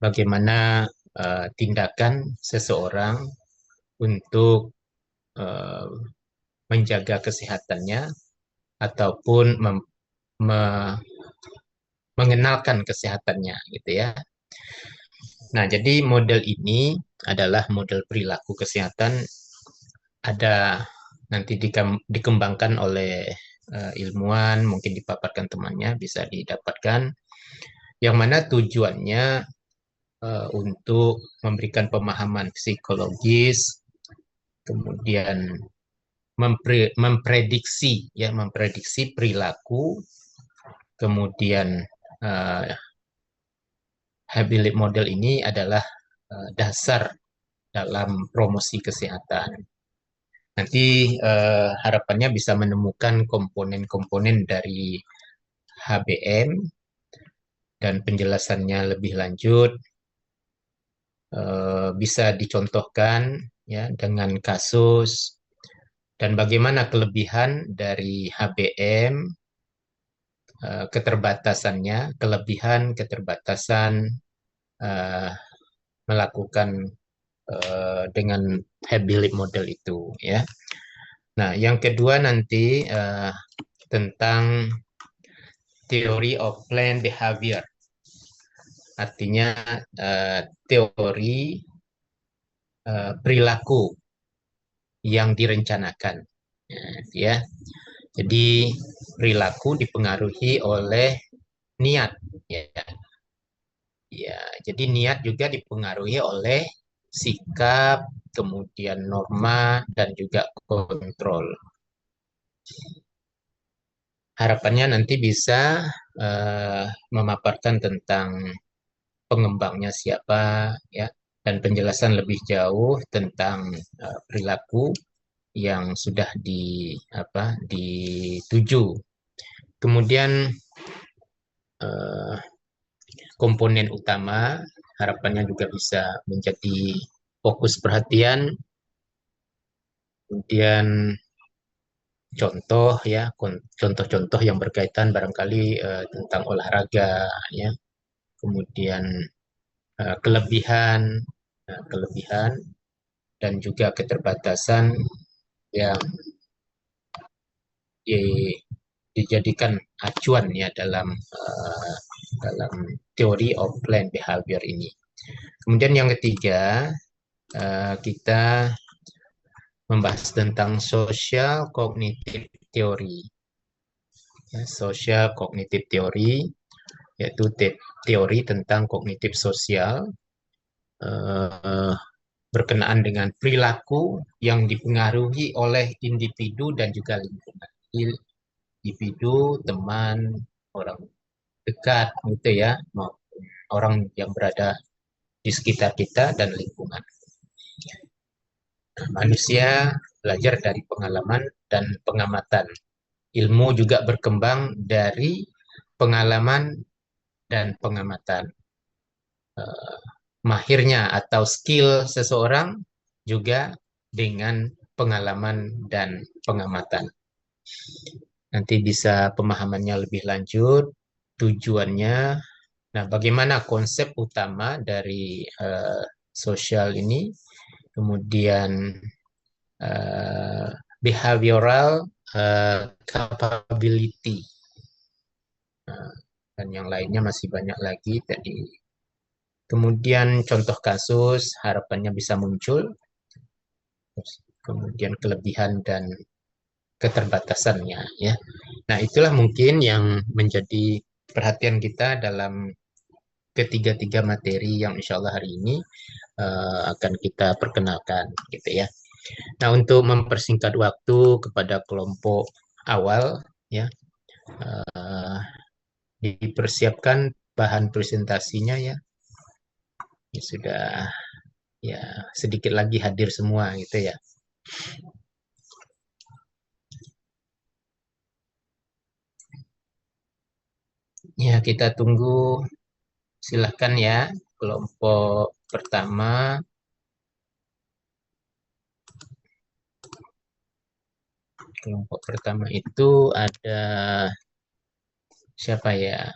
bagaimana tindakan seseorang untuk eh, menjaga kesehatannya ataupun me- mengenalkan kesehatannya gitu ya. Nah, jadi model ini adalah model perilaku kesehatan, ada nanti dikembangkan oleh ilmuwan, mungkin dipaparkan temannya, bisa didapatkan, yang mana tujuannya untuk memberikan pemahaman psikologis, kemudian memprediksi perilaku, kemudian uh, Habilit model ini adalah dasar dalam promosi kesehatan. Nanti harapannya bisa menemukan komponen-komponen dari HBM dan penjelasannya lebih lanjut, bisa dicontohkan ya dengan kasus dan bagaimana kelebihan dari HBM, keterbatasannya, kelebihan keterbatasan eh, melakukan dengan Habilit model itu ya. Nah, yang kedua nanti tentang teori of planned behavior, artinya teori perilaku yang direncanakan. Ya, jadi perilaku dipengaruhi oleh niat. Ya, ya. Jadi niat juga dipengaruhi oleh sikap, kemudian norma dan juga kontrol. Harapannya nanti bisa memaparkan tentang pengembangnya siapa, ya, dan penjelasan lebih jauh tentang perilaku yang sudah dituju. Kemudian eh, komponen utama harapannya juga bisa menjadi fokus perhatian, kemudian contoh ya, contoh-contoh yang berkaitan barangkali tentang olahraga ya, kemudian kelebihan, kelebihan dan juga keterbatasan yang di- dijadikan acuan ya dalam teori of planned behavior ini. Kemudian yang ketiga, kita membahas tentang social cognitive theory. Ya, social cognitive theory yaitu teori tentang kognitif sosial eh, berkenaan dengan perilaku yang dipengaruhi oleh individu dan juga lingkungan. Individu, teman, orang dekat gitu ya, orang yang berada di sekitar kita dan lingkungan. Nah, manusia belajar dari pengalaman dan pengamatan. Ilmu juga berkembang dari pengalaman dan pengamatan. Eh, Mahirnya atau skill seseorang juga dengan pengalaman dan pengamatan. Nanti bisa pemahamannya lebih lanjut, tujuannya. Nah, bagaimana konsep utama dari sosial ini, kemudian eh, behavioral capability, Nah, dan yang lainnya masih banyak lagi tadi. Kemudian contoh kasus harapannya bisa muncul, kemudian kelebihan dan keterbatasannya ya. Nah, itulah mungkin yang menjadi perhatian kita dalam ketiga-tiga materi yang insya Allah hari ini akan kita perkenalkan gitu ya. Nah, untuk mempersingkat waktu kepada kelompok awal ya, eh, dipersiapkan bahan presentasinya ya. Ya sudah ya sedikit lagi hadir semua gitu ya. Ya, kita tunggu. Silahkan ya, kelompok pertama. Kelompok pertama itu ada siapa ya?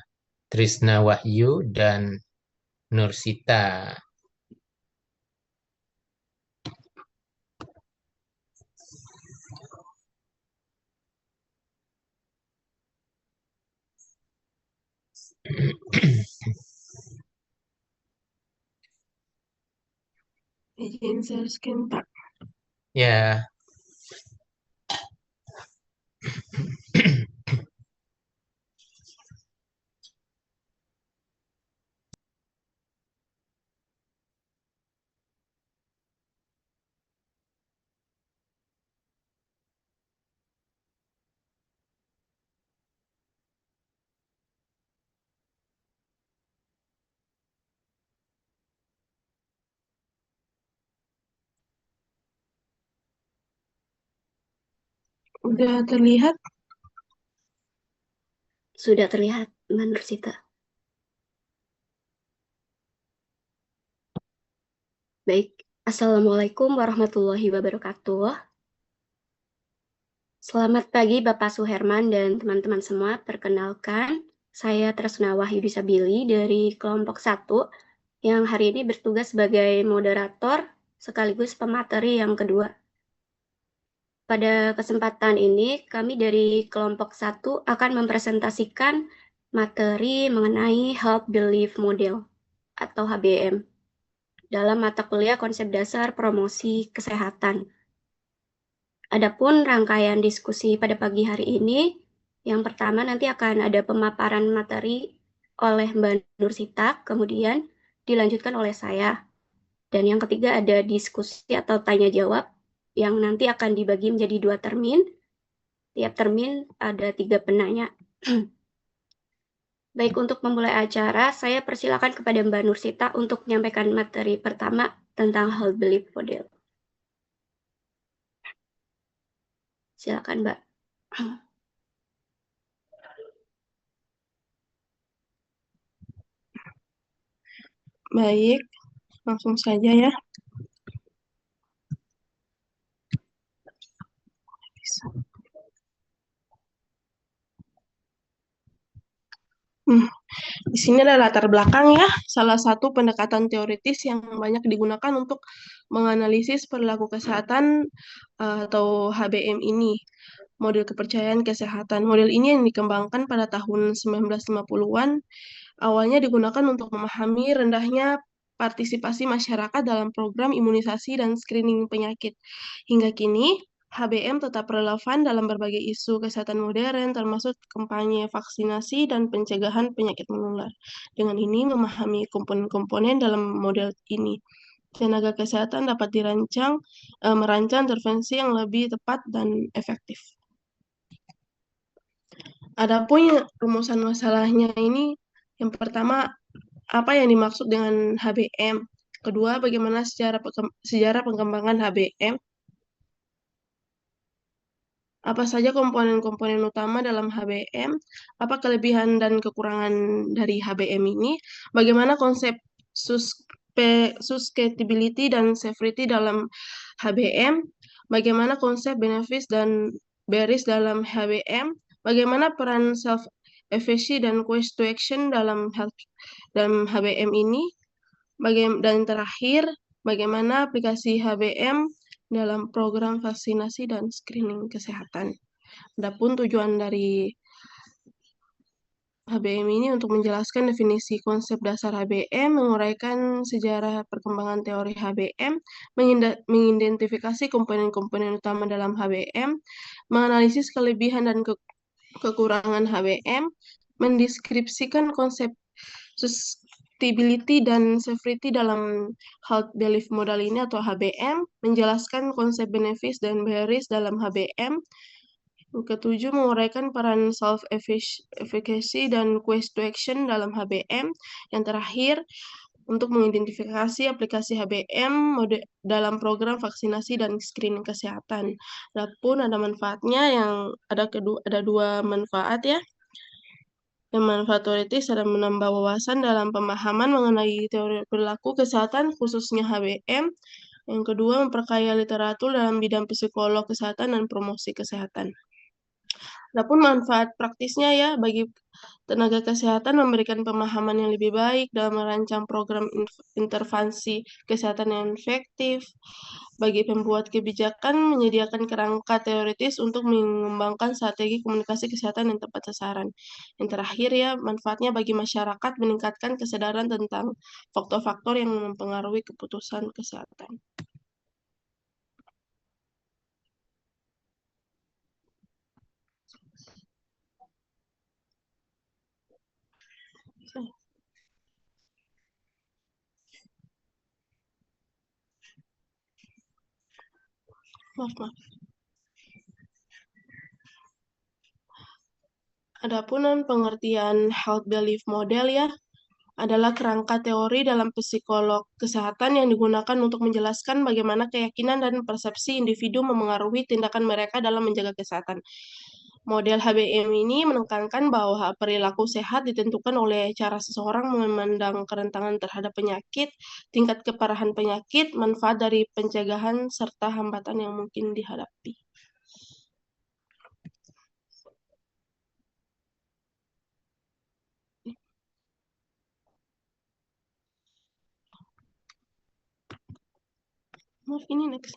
Trisna Wahyu dan Nursita. Izin share screen, Pak. Ya, Udah terlihat? Sudah terlihat, Mbak Nursita. Baik, Assalamualaikum warahmatullahi wabarakatuh. Selamat pagi Bapak Suherman dan teman-teman semua. Perkenalkan, saya Tresna Wahyudi Sabili dari kelompok 1 yang hari ini bertugas sebagai moderator sekaligus pemateri yang kedua. Pada kesempatan ini, kami dari kelompok 1 akan mempresentasikan materi mengenai Health Belief Model atau HBM dalam mata kuliah konsep dasar promosi kesehatan. Adapun rangkaian diskusi pada pagi hari ini, yang pertama nanti akan ada pemaparan materi oleh Mbak Nursita, kemudian dilanjutkan oleh saya. Dan yang ketiga ada diskusi atau tanya jawab yang nanti akan dibagi menjadi 2 termin. Tiap termin ada 3 penanya. Baik, untuk memulai acara, saya persilakan kepada Mbak Nursita untuk menyampaikan materi pertama tentang Health Belief Model. Silakan, Mbak. Baik, langsung saja ya. Di sini ada latar belakang ya, salah satu pendekatan teoritis yang banyak digunakan untuk menganalisis perilaku kesehatan atau HBM ini. Model kepercayaan kesehatan. Model ini yang dikembangkan pada tahun 1950-an, awalnya digunakan untuk memahami rendahnya partisipasi masyarakat dalam program imunisasi dan screening penyakit. Hingga kini, HBM tetap relevan dalam berbagai isu kesehatan modern, termasuk kampanye vaksinasi dan pencegahan penyakit menular. Dengan ini, memahami komponen-komponen dalam model ini, tenaga kesehatan dapat merancang intervensi yang lebih tepat dan efektif. Adapun rumusan masalahnya ini, yang pertama, apa yang dimaksud dengan HBM? Kedua, bagaimana sejarah pengembangan HBM? Apa saja komponen-komponen utama dalam HBM? Apa kelebihan dan kekurangan dari HBM ini? Bagaimana konsep susceptibility dan severity dalam HBM? Bagaimana konsep benefits dan barriers dalam HBM? Bagaimana peran self-efficacy dan quest to action dalam HBM ini? Dan terakhir, bagaimana aplikasi HBM dalam program vaksinasi dan screening kesehatan. Adapun tujuan dari HBM ini untuk menjelaskan definisi konsep dasar HBM, menguraikan sejarah perkembangan teori HBM, mengidentifikasi komponen-komponen utama dalam HBM, menganalisis kelebihan dan kekurangan HBM, mendeskripsikan konsep susceptibility dan severity dalam health belief model ini atau HBM, menjelaskan konsep benefits dan barriers dalam HBM. Ketujuh, menguraikan peran self-efficacy dan quest to action dalam HBM. Yang terakhir, untuk mengidentifikasi aplikasi HBM dalam program vaksinasi dan screening kesehatan. Adapun ada manfaatnya yang ada 2 manfaat ya. Yang manfaat teoritis adalah menambah wawasan dalam pemahaman mengenai teori perilaku kesehatan khususnya HBM. Yang kedua, memperkaya literatur dalam bidang psikolog kesehatan dan promosi kesehatan. Adapun manfaat praktisnya ya bagi tenaga kesehatan memberikan pemahaman yang lebih baik dalam merancang program intervensi kesehatan yang efektif. Bagi pembuat kebijakan menyediakan kerangka teoritis untuk mengembangkan strategi komunikasi kesehatan yang tepat sasaran. Yang terakhir ya, manfaatnya bagi masyarakat meningkatkan kesadaran tentang faktor-faktor yang mempengaruhi keputusan kesehatan. Maaf. Adapun pengertian health belief model ya, adalah kerangka teori dalam psikolog kesehatan yang digunakan untuk menjelaskan bagaimana keyakinan dan persepsi individu memengaruhi tindakan mereka dalam menjaga kesehatan. Model HBM ini menekankan bahwa perilaku sehat ditentukan oleh cara seseorang memandang kerentanan terhadap penyakit, tingkat keparahan penyakit, manfaat dari pencegahan, serta hambatan yang mungkin dihadapi. Maaf, ini next.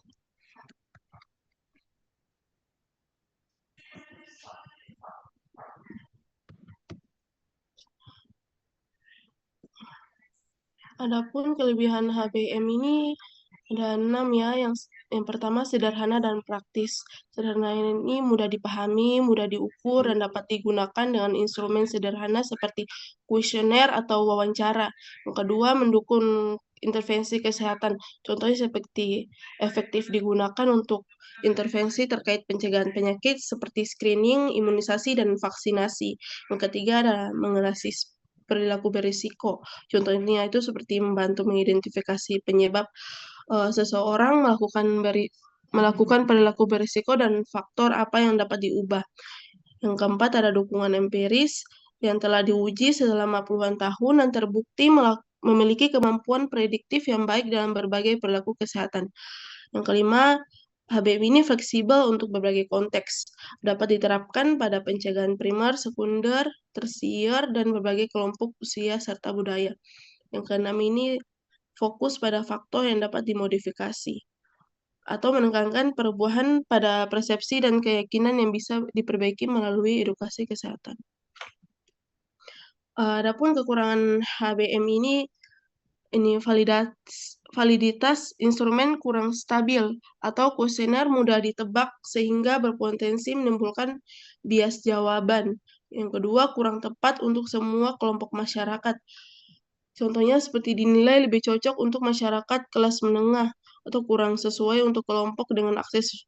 Adapun kelebihan HBM ini ada 6 ya. Yang pertama sederhana dan praktis. Sederhana ini mudah dipahami, mudah diukur, dan dapat digunakan dengan instrumen sederhana seperti kuesioner atau wawancara. Yang kedua, mendukung intervensi kesehatan. Contohnya seperti efektif digunakan untuk intervensi terkait pencegahan penyakit seperti screening, imunisasi, dan vaksinasi. Yang ketiga adalah mengatasi perilaku berisiko. Contohnya itu seperti membantu mengidentifikasi penyebab seseorang melakukan perilaku berisiko dan faktor apa yang dapat diubah. Yang keempat ada dukungan empiris yang telah diuji selama puluhan tahun dan terbukti memiliki kemampuan prediktif yang baik dalam berbagai perilaku kesehatan. Yang kelima, HBM ini fleksibel untuk berbagai konteks, dapat diterapkan pada pencegahan primer, sekunder, tersier, dan berbagai kelompok usia serta budaya. Yang keenam ini fokus pada faktor yang dapat dimodifikasi atau menekankan perubahan pada persepsi dan keyakinan yang bisa diperbaiki melalui edukasi kesehatan. Adapun kekurangan HBM ini validitas instrumen kurang stabil atau kuesioner mudah ditebak sehingga berpotensi menimbulkan bias jawaban. Yang kedua, kurang tepat untuk semua kelompok masyarakat. Contohnya seperti dinilai lebih cocok untuk masyarakat kelas menengah atau kurang sesuai untuk kelompok dengan akses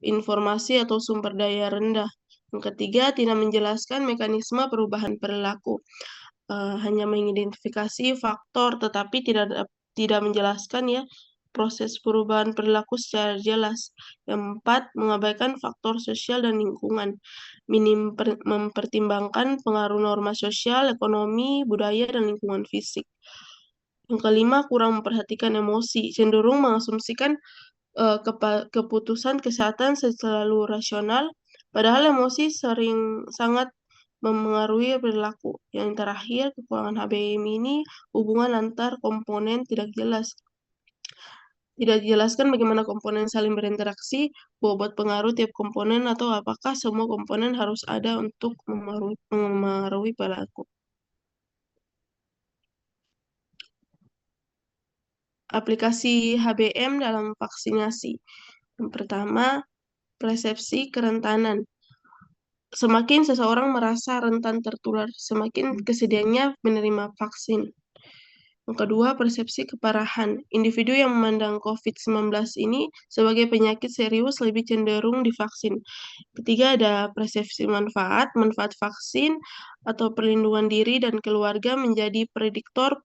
informasi atau sumber daya rendah. Yang ketiga, tidak menjelaskan mekanisme perubahan perilaku. Hanya mengidentifikasi faktor tetapi tidak menjelaskan ya proses perubahan perilaku secara jelas. Yang empat, mengabaikan faktor sosial dan lingkungan, minim mempertimbangkan pengaruh norma sosial, ekonomi, budaya, dan lingkungan fisik. Yang kelima, kurang memperhatikan emosi, cenderung mengasumsikan keputusan kesehatan selalu rasional, padahal emosi sering sangat memengaruhi perilaku. Yang terakhir, kekurangan HBM ini hubungan antar komponen tidak jelas. Tidak dijelaskan bagaimana komponen saling berinteraksi, bobot pengaruh tiap komponen, atau apakah semua komponen harus ada untuk memengaruhi perilaku. Aplikasi HBM dalam vaksinasi. Yang pertama, persepsi kerentanan. Semakin seseorang merasa rentan tertular, semakin kesediaannya menerima vaksin. Yang kedua, persepsi keparahan. Individu yang memandang COVID-19 ini sebagai penyakit serius lebih cenderung divaksin. Ketiga, ada persepsi manfaat. Manfaat vaksin atau perlindungan diri dan keluarga menjadi prediktor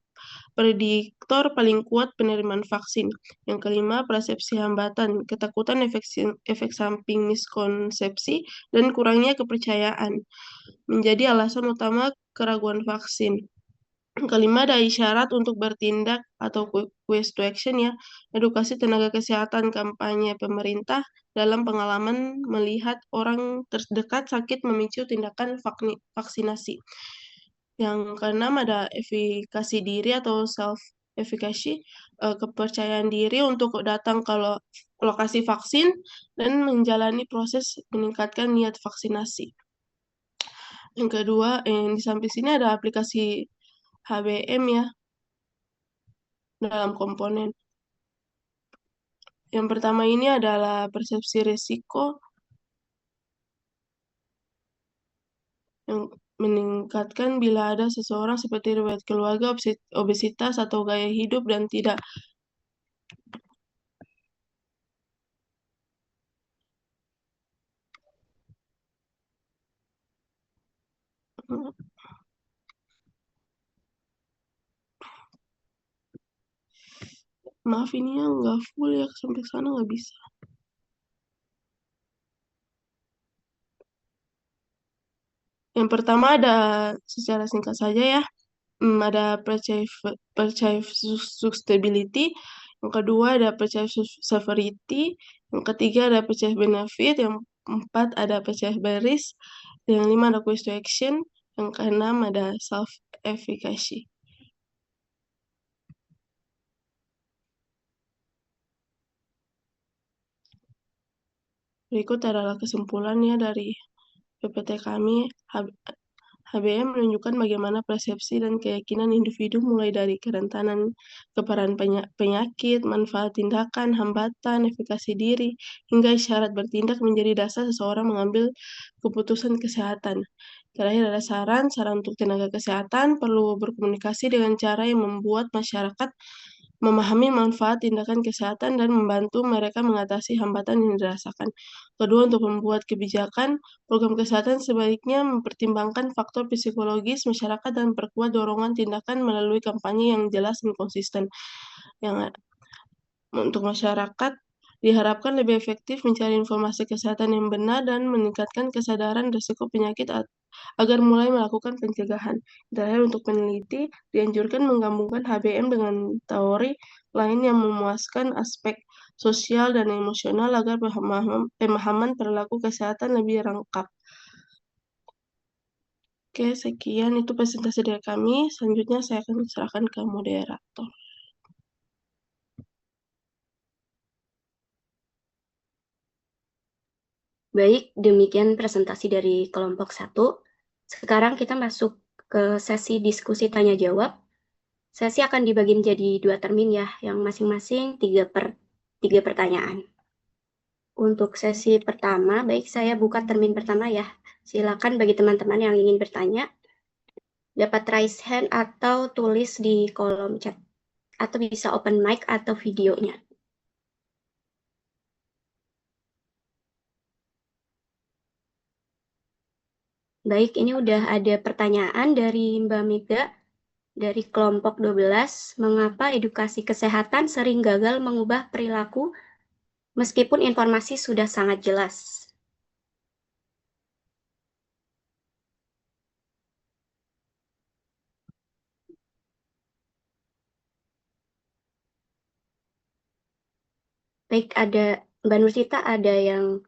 paling kuat penerimaan vaksin. Yang kelima, persepsi hambatan, ketakutan efek samping miskonsepsi, dan kurangnya kepercayaan menjadi alasan utama keraguan vaksin. Kelima, ada isyarat untuk bertindak atau quest to action ya. Edukasi tenaga kesehatan kampanye pemerintah dalam pengalaman melihat orang terdekat sakit memicu tindakan vaksinasi. Yang keenam, ada efikasi diri atau self efficacy, kepercayaan diri untuk datang ke lokasi vaksin dan menjalani proses meningkatkan niat vaksinasi. Yang kedua, di samping sini ada aplikasi HBM ya dalam komponen. Yang pertama ini adalah persepsi risiko yang meningkatkan bila ada seseorang seperti riwayat keluarga, obesitas, atau gaya hidup dan tidak maaf ini yang nggak full ya, sampai sana nggak bisa. Yang pertama ada secara singkat saja ya, ada sustainability, yang kedua ada severity, yang ketiga ada benefit, yang empat ada risk, yang lima ada quest to action, yang keenam ada self efficacy. Berikut adalah kesimpulannya dari PPT kami. HBM menunjukkan bagaimana persepsi dan keyakinan individu mulai dari kerentanan keparahan penyakit, manfaat tindakan, hambatan, efikasi diri, hingga isyarat bertindak menjadi dasar seseorang mengambil keputusan kesehatan. Terakhir ada saran untuk tenaga kesehatan perlu berkomunikasi dengan cara yang membuat masyarakat memahami manfaat tindakan kesehatan dan membantu mereka mengatasi hambatan yang dirasakan. Kedua, untuk membuat kebijakan, program kesehatan sebaiknya mempertimbangkan faktor psikologis masyarakat dan perkuat dorongan tindakan melalui kampanye yang jelas dan konsisten. Yang untuk masyarakat diharapkan lebih efektif mencari informasi kesehatan yang benar dan meningkatkan kesadaran risiko penyakit agar mulai melakukan pencegahan. Terakhir, untuk peneliti, dianjurkan menggabungkan HBM dengan teori lain yang memuaskan aspek sosial dan emosional agar pemahaman perilaku kesehatan lebih lengkap. Oke, sekian itu presentasi dari kami. Selanjutnya saya akan serahkan ke moderator. Baik, demikian presentasi dari kelompok 1. Sekarang kita masuk ke sesi diskusi tanya-jawab. Sesi akan dibagi menjadi 2 termin ya, yang masing-masing 3 pertanyaan. Untuk sesi pertama, baik saya buka termin pertama ya. Silakan bagi teman-teman yang ingin bertanya, dapat raise hand atau tulis di kolom chat. Atau bisa open mic atau videonya. Baik, ini udah ada pertanyaan dari Mbak Mega dari kelompok 12. Mengapa edukasi kesehatan sering gagal mengubah perilaku meskipun informasi sudah sangat jelas? Baik, ada Mbak Nursita, ada yang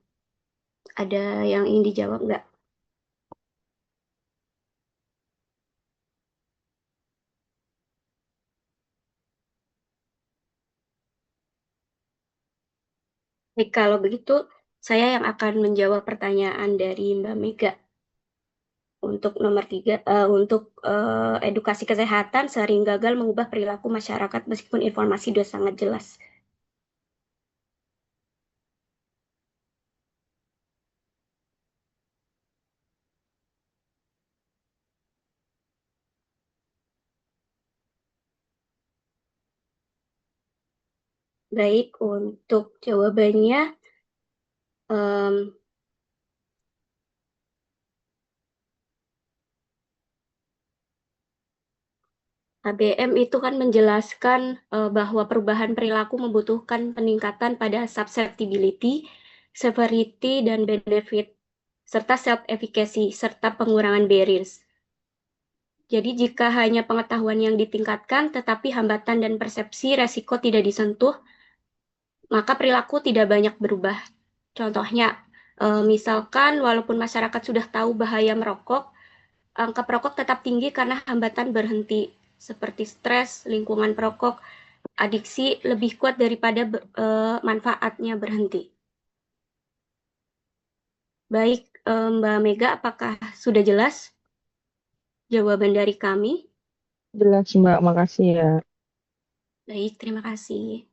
ingin dijawab nggak? Baik, kalau begitu saya yang akan menjawab pertanyaan dari Mbak Mega. Untuk nomor 3, untuk edukasi kesehatan sering gagal mengubah perilaku masyarakat meskipun informasi sudah sangat jelas. Baik, untuk jawabannya, HBM itu kan menjelaskan bahwa perubahan perilaku membutuhkan peningkatan pada susceptibility, severity, dan benefit, serta self-efficacy, serta pengurangan barriers. Jadi jika hanya pengetahuan yang ditingkatkan, tetapi hambatan dan persepsi resiko tidak disentuh, maka perilaku tidak banyak berubah. Contohnya, misalkan walaupun masyarakat sudah tahu bahaya merokok, angka perokok tetap tinggi karena hambatan berhenti, seperti stres, lingkungan perokok, adiksi lebih kuat daripada manfaatnya berhenti. Baik, Mbak Mega, apakah sudah jelas jawaban dari kami? Jelas, Mbak. Makasih ya. Baik, terima kasih.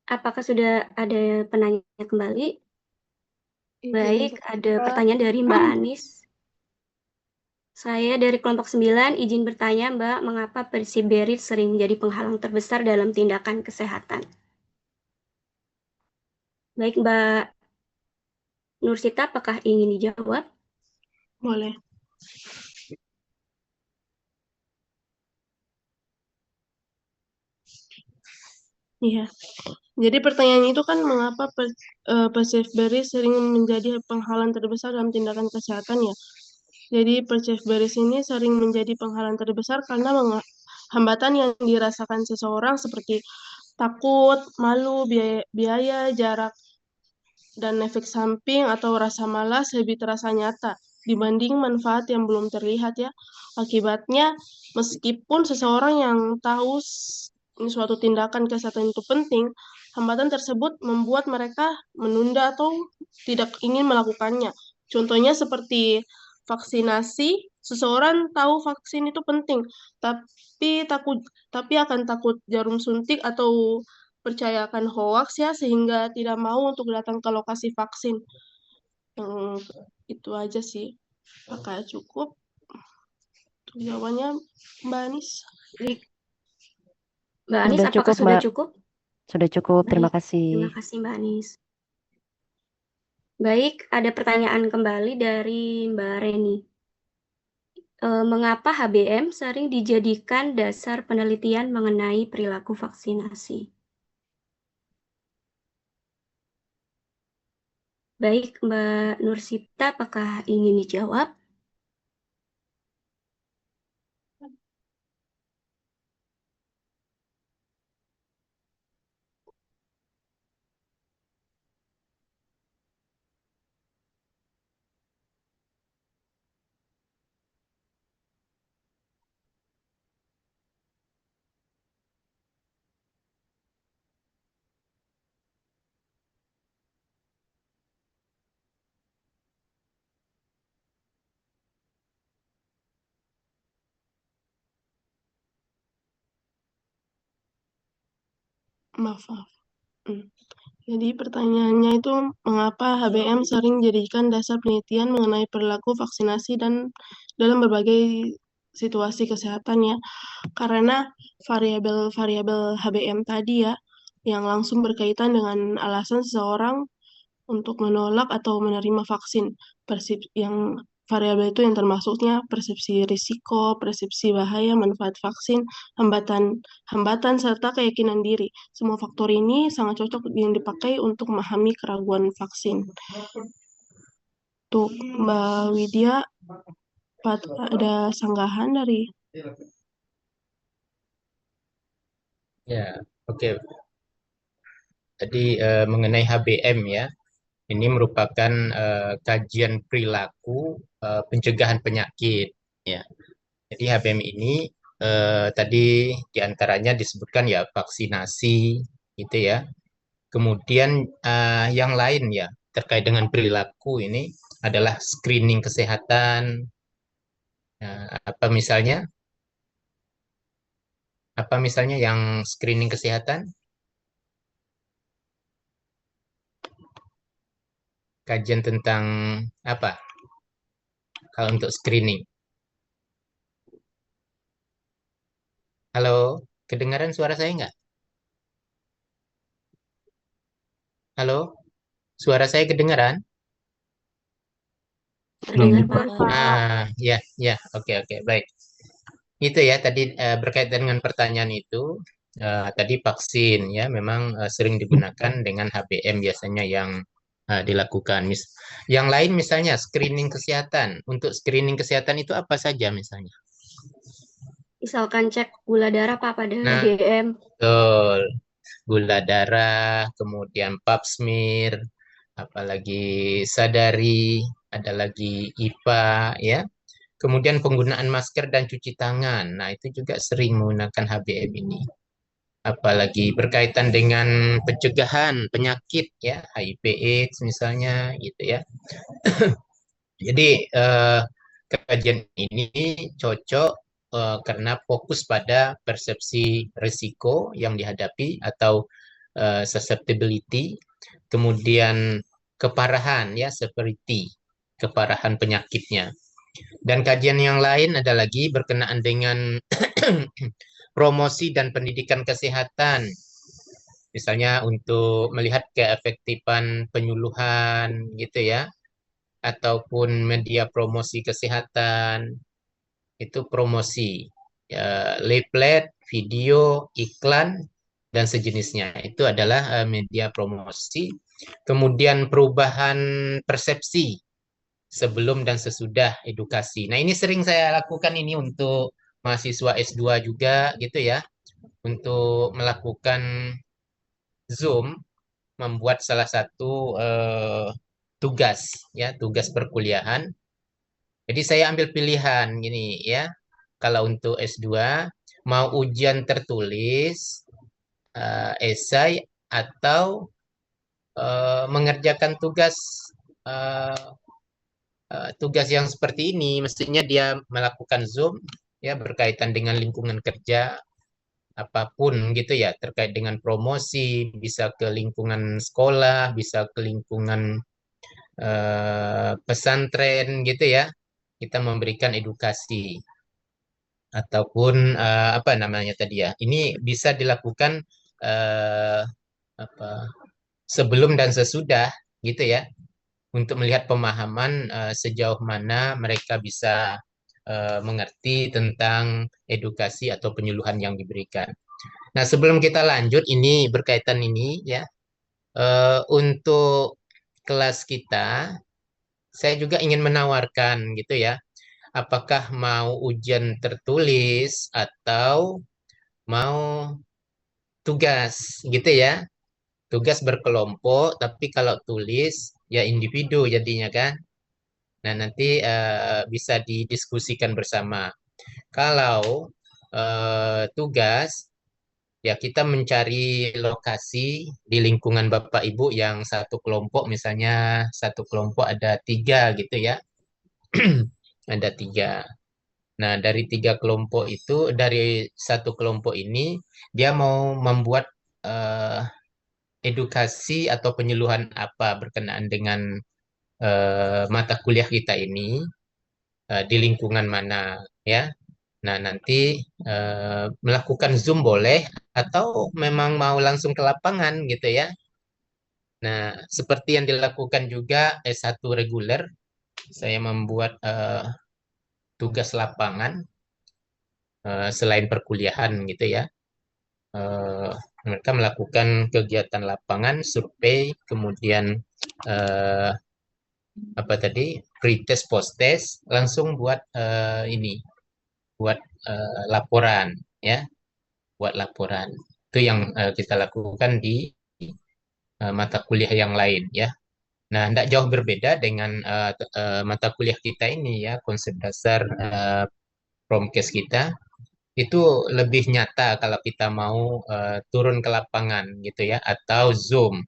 Apakah sudah ada penanya kembali? Baik, ada pertanyaan dari Mbak Anis. Saya dari kelompok 9, izin bertanya Mbak, mengapa persiberit sering menjadi penghalang terbesar dalam tindakan kesehatan? Baik, Mbak Nursita, apakah ingin dijawab? Boleh. Iya. Jadi pertanyaan itu kan mengapa Perseveris sering menjadi penghalang terbesar dalam tindakan kesehatan ya. Jadi Perseveris ini sering menjadi penghalang terbesar karena hambatan yang dirasakan seseorang seperti takut, malu, biaya, jarak, dan efek samping atau rasa malas lebih terasa nyata dibanding manfaat yang belum terlihat ya. Akibatnya, meskipun seseorang yang tahu suatu tindakan kesehatan itu penting, hambatan tersebut membuat mereka menunda atau tidak ingin melakukannya. Contohnya seperti vaksinasi, seseorang tahu vaksin itu penting, tapi akan takut jarum suntik atau percayakan hoax ya sehingga tidak mau untuk datang ke lokasi vaksin. Itu aja sih. Apakah cukup? Jawabannya Mbak Anis. Mbak Anis, Sudah apakah cukup, sudah Mbak. cukup? Sudah cukup, terima Baik, terima kasih. kasih Mbak Anis. Baik, ada pertanyaan kembali dari Mbak Reni. Mengapa HBM sering dijadikan dasar penelitian mengenai perilaku vaksinasi? Baik, Mbak Nursita, apakah ingin dijawab? Maaf. Jadi pertanyaannya itu mengapa HBM sering dijadikan dasar penelitian mengenai perilaku vaksinasi dan dalam berbagai situasi kesehatan ya. Karena variabel-variabel HBM tadi ya yang langsung berkaitan dengan alasan seseorang untuk menolak atau menerima vaksin. Yang variabel itu yang termasuknya persepsi risiko, persepsi bahaya, manfaat vaksin, hambatan serta keyakinan diri. Semua faktor ini sangat cocok yang dipakai untuk memahami keraguan vaksin. Tuh, Mbak Widya, ada sanggahan dari Ya, oke. Tadi mengenai HBM ya, ini merupakan kajian perilaku pencegahan penyakit. Ya, jadi HBM ini tadi diantaranya disebutkan ya vaksinasi, gitu ya. Kemudian yang lain ya terkait dengan perilaku ini adalah screening kesehatan. Apa misalnya? Apa misalnya yang screening kesehatan? Kajian tentang apa? Kalau untuk screening. Halo, kedengaran suara saya nggak? Halo, suara saya kedengaran? Terdengar, Pak. Ya, ya, oke, oke, baik. Itu ya tadi berkaitan dengan pertanyaan itu. Tadi vaksin ya memang sering digunakan dengan HBM biasanya yang dilakukan. Yang lain misalnya screening kesehatan. Untuk screening kesehatan itu apa saja misalnya? Misalkan cek gula darah Pak pada Nah, DM. betul. Gula darah, kemudian pap smear, apalagi sadari, ada lagi IPA, ya. Kemudian penggunaan masker dan cuci tangan. Nah, itu juga sering menggunakan HBM ini. Apalagi berkaitan dengan pencegahan penyakit, ya, HIV/AIDS misalnya, gitu ya. Jadi kajian ini cocok karena fokus pada persepsi risiko yang dihadapi atau susceptibility, kemudian keparahan ya severity, keparahan penyakitnya. Dan kajian yang lain ada lagi berkenaan dengan promosi dan pendidikan kesehatan. Misalnya untuk melihat keefektifan penyuluhan gitu ya, ataupun media promosi kesehatan, itu promosi leaflet, video, iklan, dan sejenisnya. Itu adalah media promosi. Kemudian perubahan persepsi sebelum dan sesudah edukasi. Nah, ini sering saya lakukan ini untuk mahasiswa S2 juga gitu ya, untuk melakukan Zoom, membuat salah satu tugas ya, tugas perkuliahan. Jadi saya ambil pilihan gini ya. Kalau untuk S2 mau ujian tertulis, esai atau mengerjakan eh, tugas yang seperti ini, mestinya dia melakukan Zoom ya berkaitan dengan lingkungan kerja apapun gitu ya, terkait dengan promosi, bisa ke lingkungan sekolah, bisa ke lingkungan pesantren gitu ya. Kita memberikan edukasi ataupun apa namanya tadi ya. Ini bisa dilakukan eh, apa sebelum dan sesudah gitu ya, untuk melihat pemahaman sejauh mana mereka bisa mengerti tentang edukasi atau penyuluhan yang diberikan. Nah, sebelum kita lanjut, ini berkaitan ini ya, untuk kelas kita, saya juga ingin menawarkan gitu ya, apakah mau ujian tertulis atau mau tugas gitu ya, tugas berkelompok, tapi kalau tulis ya individu jadinya kan. Nah, nanti bisa didiskusikan bersama. Kalau tugas, ya kita mencari lokasi di lingkungan Bapak Ibu yang satu kelompok, misalnya satu kelompok ada 3 gitu ya. Ada 3. Nah, dari 3 kelompok itu, dari satu kelompok ini, dia mau membuat eh, edukasi atau penyuluhan apa berkenaan dengan mata kuliah kita ini di lingkungan mana ya. Nah, nanti melakukan Zoom boleh atau memang mau langsung ke lapangan gitu ya. Nah, seperti yang dilakukan juga S1 reguler, saya membuat tugas lapangan selain perkuliahan gitu ya. Eh, Mereka melakukan kegiatan lapangan, survei, kemudian eh, apa tadi, pre-test, post-test, langsung buat ini, buat laporan ya, buat laporan. Itu yang kita lakukan di mata kuliah yang lain ya. Nah, tidak jauh berbeda dengan mata kuliah kita ini ya, konsep dasar Promkes kita itu lebih nyata kalau kita mau turun ke lapangan gitu ya, atau Zoom.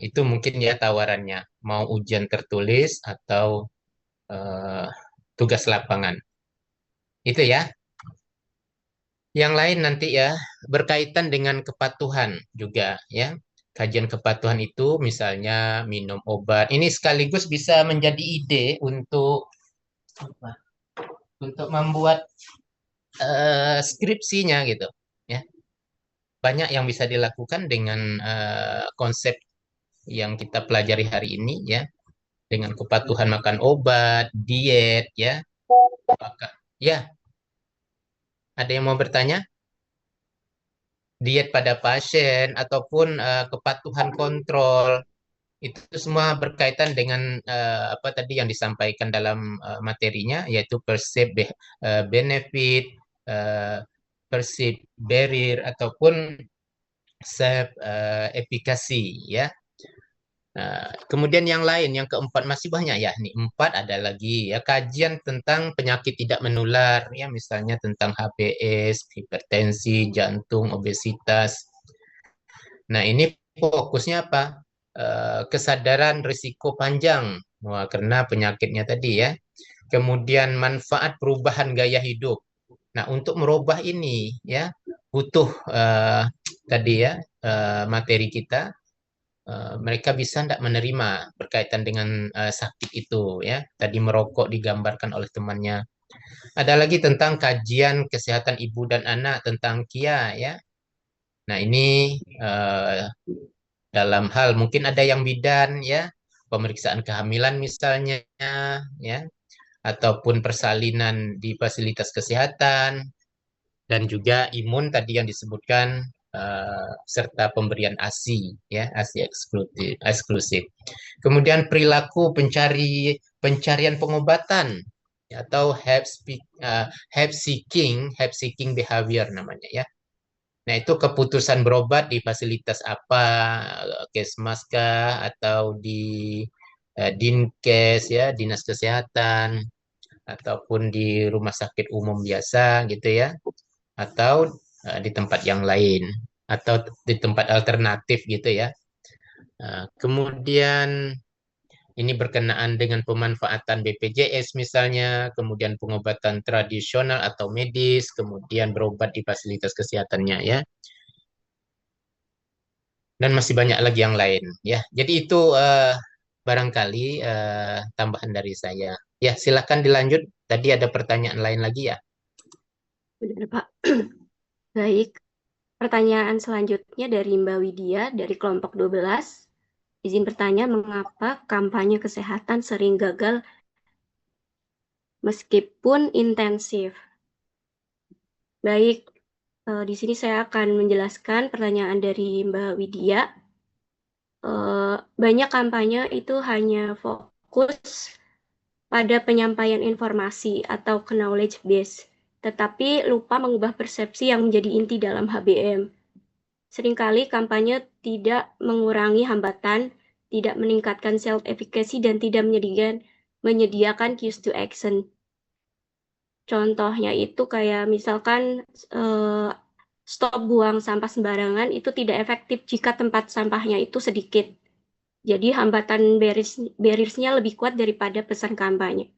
Itu mungkin ya tawarannya, mau ujian tertulis atau eh, tugas lapangan. Itu ya. Yang lain nanti ya berkaitan dengan kepatuhan juga ya. Kajian kepatuhan itu misalnya minum obat. Ini sekaligus bisa menjadi ide untuk apa? Untuk membuat skripsinya gitu. Ya, banyak yang bisa dilakukan dengan konsep yang kita pelajari hari ini ya, dengan kepatuhan makan obat, diet ya. Apakah ya, ada yang mau bertanya? Diet pada pasien ataupun kepatuhan kontrol. Itu semua berkaitan dengan apa tadi yang disampaikan dalam materinya, yaitu benefit, eh, perceived barrier, ataupun self efficacy, ya. Nah, kemudian yang lain, yang keempat masih banyak ya. Nih, empat ada lagi ya, kajian tentang penyakit tidak menular ya, misalnya tentang HBS, hipertensi, jantung, obesitas. Nah, ini fokusnya apa? Kesadaran risiko panjang. Wah, karena penyakitnya tadi ya. Kemudian manfaat perubahan gaya hidup. Nah, untuk merubah ini ya butuh tadi ya materi kita. Mereka bisa tidak menerima berkaitan dengan sakit itu ya. Tadi merokok digambarkan oleh temannya. Ada lagi tentang kajian kesehatan ibu dan anak tentang KIA ya. Nah, ini dalam hal mungkin ada yang bidan ya, pemeriksaan kehamilan misalnya ya, ataupun persalinan di fasilitas kesehatan, dan juga imun tadi yang disebutkan, serta pemberian ASI ya, ASI eksklusif eksklusif. Kemudian perilaku pencarian pengobatan ya, atau help seeking behavior namanya ya. Nah, itu keputusan berobat di fasilitas apa, Kesmas kah, atau di Dinkes ya, Dinas Kesehatan, ataupun di rumah sakit umum biasa gitu ya, atau di tempat yang lain, atau di tempat alternatif gitu ya. Kemudian ini berkenaan dengan pemanfaatan BPJS misalnya, kemudian pengobatan tradisional atau medis, kemudian berobat di fasilitas kesehatannya ya. Dan masih banyak lagi yang lain ya. Jadi itu barangkali tambahan dari saya. Ya, silakan dilanjut. Tadi ada pertanyaan lain lagi ya. Benar, Pak. Baik, pertanyaan selanjutnya dari Mbak Widya dari kelompok 12. Izin bertanya, mengapa kampanye kesehatan sering gagal meskipun intensif? Baik, di sini saya akan menjelaskan pertanyaan dari Mbak Widya. Banyak kampanye itu hanya fokus pada penyampaian informasi atau knowledge base, tetapi lupa mengubah persepsi yang menjadi inti dalam HBM. Seringkali kampanye tidak mengurangi hambatan, tidak meningkatkan self-efficacy, dan tidak menyediakan cues to action. Contohnya itu kayak misalkan stop buang sampah sembarangan itu tidak efektif jika tempat sampahnya itu sedikit. Jadi hambatan barriers-nya lebih kuat daripada pesan kampanye.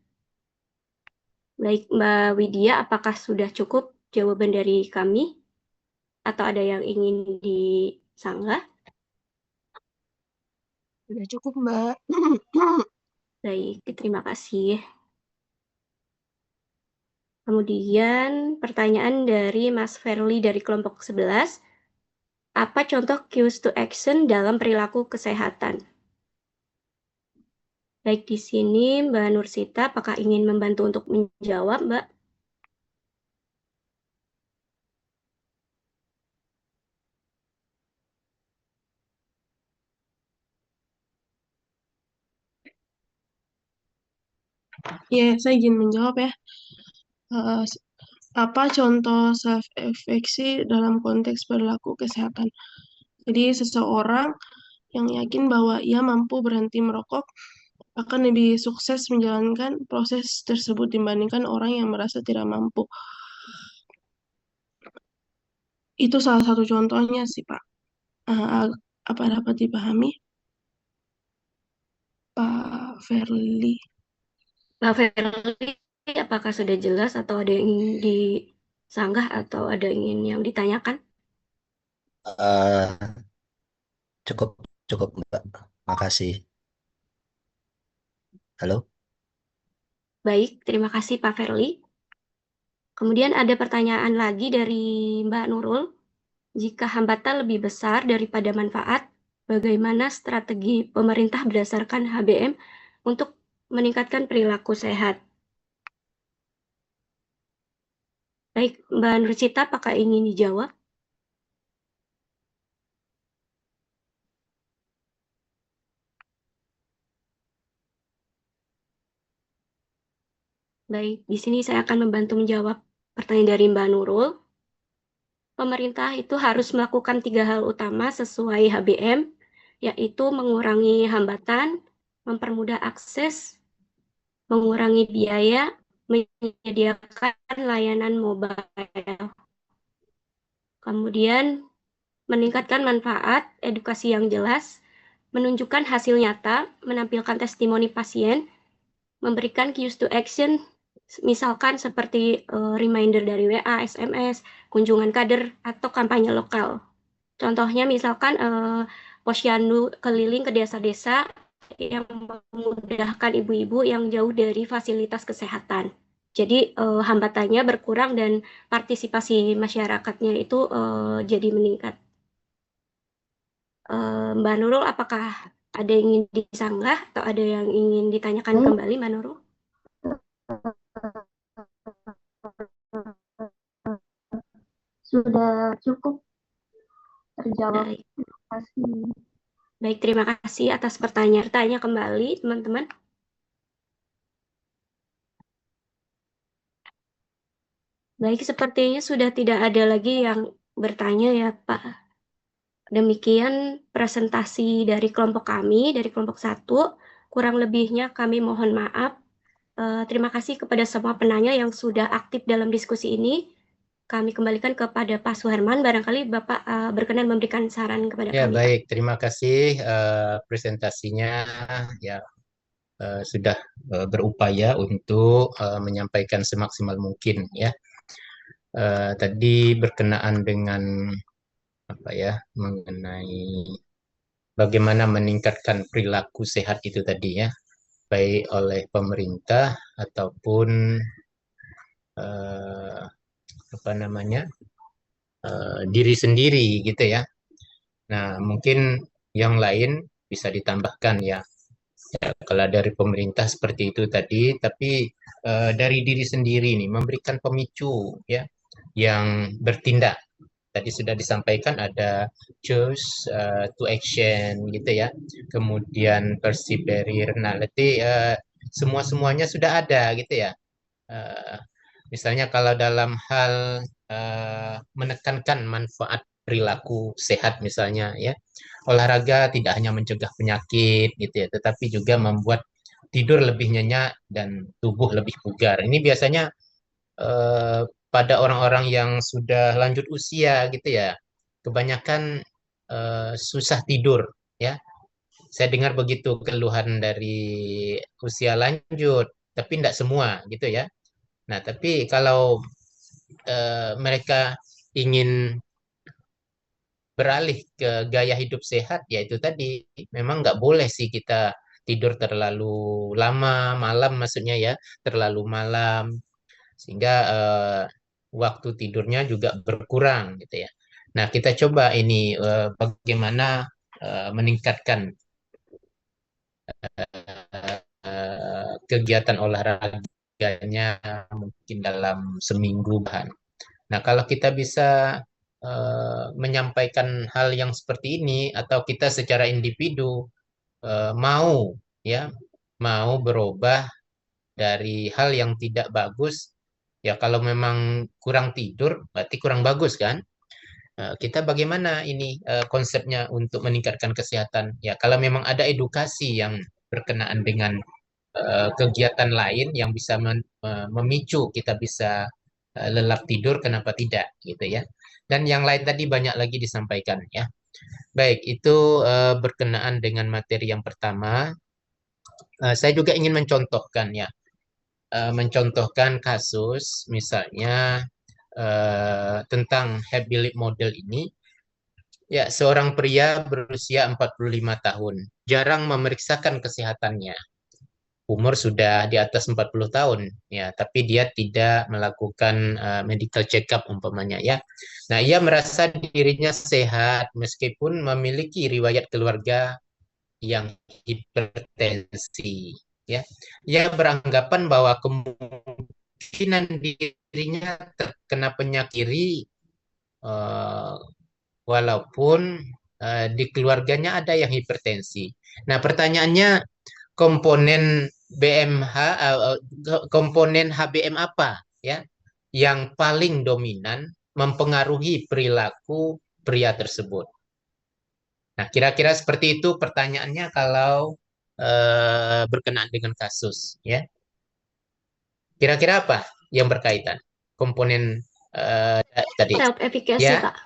Baik, Mbak Widya, apakah sudah cukup jawaban dari kami? Atau ada yang ingin disanggah? Sudah cukup, Mbak. Baik, terima kasih. Kemudian pertanyaan dari Mas Ferli dari kelompok 11. Apa contoh cues to action dalam perilaku kesehatan? Baik, di sini Mbak Nursita, apakah ingin membantu untuk menjawab, Mbak? Ya, saya izin menjawab ya. Eh, apa contoh self-efficacy dalam konteks perilaku kesehatan? Jadi, seseorang yang yakin bahwa ia mampu berhenti merokok akan lebih sukses menjalankan proses tersebut dibandingkan orang yang merasa tidak mampu. Itu salah satu contohnya sih, Pak. Apa dapat dipahami, Pak Ferli? Mbak Ferli, apakah sudah jelas atau ada yang ingin disanggah atau ada yang ditanyakan? Eh, cukup cukup Mbak. Makasih. Halo. Baik, terima kasih Pak Ferli. Kemudian ada pertanyaan lagi dari Mbak Nurul. Jika hambatan lebih besar daripada manfaat, bagaimana strategi pemerintah berdasarkan HBM untuk meningkatkan perilaku sehat? Baik, Mbak Nursita, apakah ingin dijawab? Baik, di sini saya akan membantu menjawab pertanyaan dari Mbak Nurul. Pemerintah itu harus melakukan 3 hal utama sesuai HBM, yaitu mengurangi hambatan, mempermudah akses, mengurangi biaya, menyediakan layanan mobile. Kemudian meningkatkan manfaat, edukasi yang jelas, menunjukkan hasil nyata, menampilkan testimoni pasien, memberikan cues to action, misalkan seperti reminder dari WA, SMS, kunjungan kader, atau kampanye lokal. Contohnya misalkan posyandu keliling ke desa-desa yang memudahkan ibu-ibu yang jauh dari fasilitas kesehatan. Jadi hambatannya berkurang dan partisipasi masyarakatnya itu jadi meningkat. Mbak Nurul, apakah ada yang ingin disanggah atau ada yang ingin ditanyakan kembali, Mbak Nurul? Sudah cukup terjawab. Baik. Terima kasih. Baik, terima kasih atas pertanyaan. Tanya kembali, teman-teman. Baik, sepertinya sudah tidak ada lagi yang bertanya ya, Pak. Demikian presentasi dari kelompok kami, dari kelompok 1. Kurang lebihnya kami mohon maaf. Terima kasih kepada semua penanya yang sudah aktif dalam diskusi ini. Kami kembalikan kepada Pak Suherman. Barangkali Bapak berkenan memberikan saran kepada Ya, kami. baik. Terima kasih presentasinya. Ya, sudah berupaya untuk menyampaikan semaksimal mungkin ya. Tadi berkenaan dengan apa ya, mengenai bagaimana meningkatkan perilaku sehat itu tadi ya, baik oleh pemerintah ataupun apa namanya diri sendiri gitu ya. Nah, mungkin yang lain bisa ditambahkan ya. Ya, kalau dari pemerintah seperti itu tadi, tapi dari diri sendiri nih memberikan pemicu ya yang bertindak. Tadi sudah disampaikan ada choose to action gitu ya. Kemudian persevere. Nah, nanti semua-semuanya sudah ada gitu ya. Eh, Misalnya kalau dalam hal menekankan manfaat perilaku sehat misalnya ya, olahraga tidak hanya mencegah penyakit gitu ya, tetapi juga membuat tidur lebih nyenyak dan tubuh lebih bugar. Ini biasanya eh, pada orang-orang yang sudah lanjut usia gitu ya, kebanyakan susah tidur ya. Saya dengar begitu keluhan dari usia lanjut, tapi tidak semua gitu ya. Nah, tapi kalau mereka ingin beralih ke gaya hidup sehat, ya itu tadi memang nggak boleh sih kita tidur terlalu lama malam, maksudnya ya terlalu malam sehingga waktu tidurnya juga berkurang gitu ya. Nah, kita coba ini bagaimana meningkatkan kegiatan olahraganya mungkin dalam seminggu bahan. Nah, kalau kita bisa menyampaikan hal yang seperti ini atau kita secara individu mau ya mau berubah dari hal yang tidak bagus, ya kalau memang kurang tidur berarti kurang bagus kan. Kita bagaimana ini konsepnya untuk meningkatkan kesehatan? Ya, kalau memang ada edukasi yang berkenaan dengan kegiatan lain yang bisa memicu kita bisa lelap tidur, kenapa tidak gitu ya. Dan yang lain tadi banyak lagi disampaikan ya. Baik, itu berkenaan dengan materi yang pertama. Saya juga ingin mencontohkan ya, mencontohkan kasus misalnya tentang Habit Model ini. Ya, seorang pria berusia 45 tahun, jarang memeriksakan kesehatannya. Umur sudah di atas 40 tahun, ya, tapi dia tidak melakukan medical check-up umpamanya ya. Nah, ia merasa dirinya sehat meskipun memiliki riwayat keluarga yang hipertensi, ya. Ia beranggapan bahwa kemungkinan dirinya terkena penyakit kiri eh, walaupun di keluarganya ada yang hipertensi. Nah, pertanyaannya komponen BMH, komponen HBM apa ya yang paling dominan mempengaruhi perilaku pria tersebut. Nah, kira-kira seperti itu pertanyaannya kalau berkenaan dengan kasus ya. Kira-kira apa yang berkaitan? Komponen tadi Self efficacy, ya. Pak.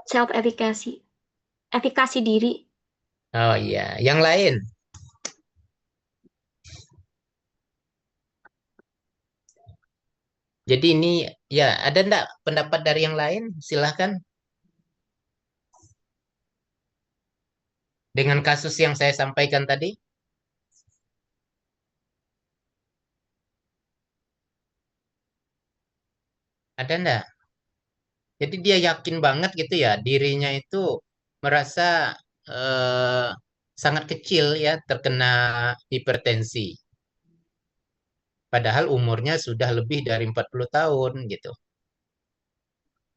Self efficacy. Efikasi diri. Oh iya, yang lain. Jadi ini ya, ada enggak pendapat dari yang lain? Silahkan. Dengan kasus yang saya sampaikan tadi. Ada enggak? Jadi dia yakin banget gitu ya, dirinya itu merasa eh, sangat kecil ya terkena hipertensi. Padahal umurnya sudah lebih dari 40 tahun gitu.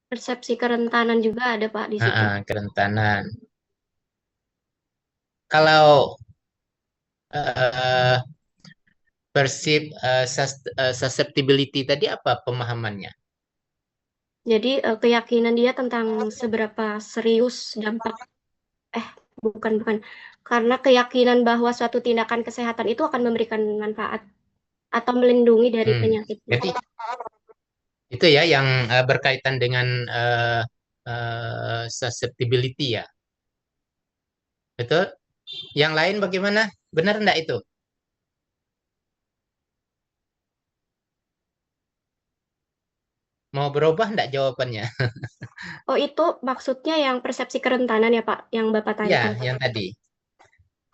Persepsi kerentanan juga ada, Pak, di situ. Kerentanan. Kalau eh, susceptibility tadi apa pemahamannya? Jadi keyakinan dia tentang seberapa serius dampak, bukan. Karena keyakinan bahwa suatu tindakan kesehatan itu akan memberikan manfaat atau melindungi dari penyakit. Jadi itu ya yang berkaitan dengan susceptibility ya. Betul? Yang lain bagaimana? Benar enggak itu? Mau berubah enggak jawabannya? Oh, itu maksudnya yang persepsi kerentanan ya, Pak, yang Bapak Ya, tanyakan. yang tadi.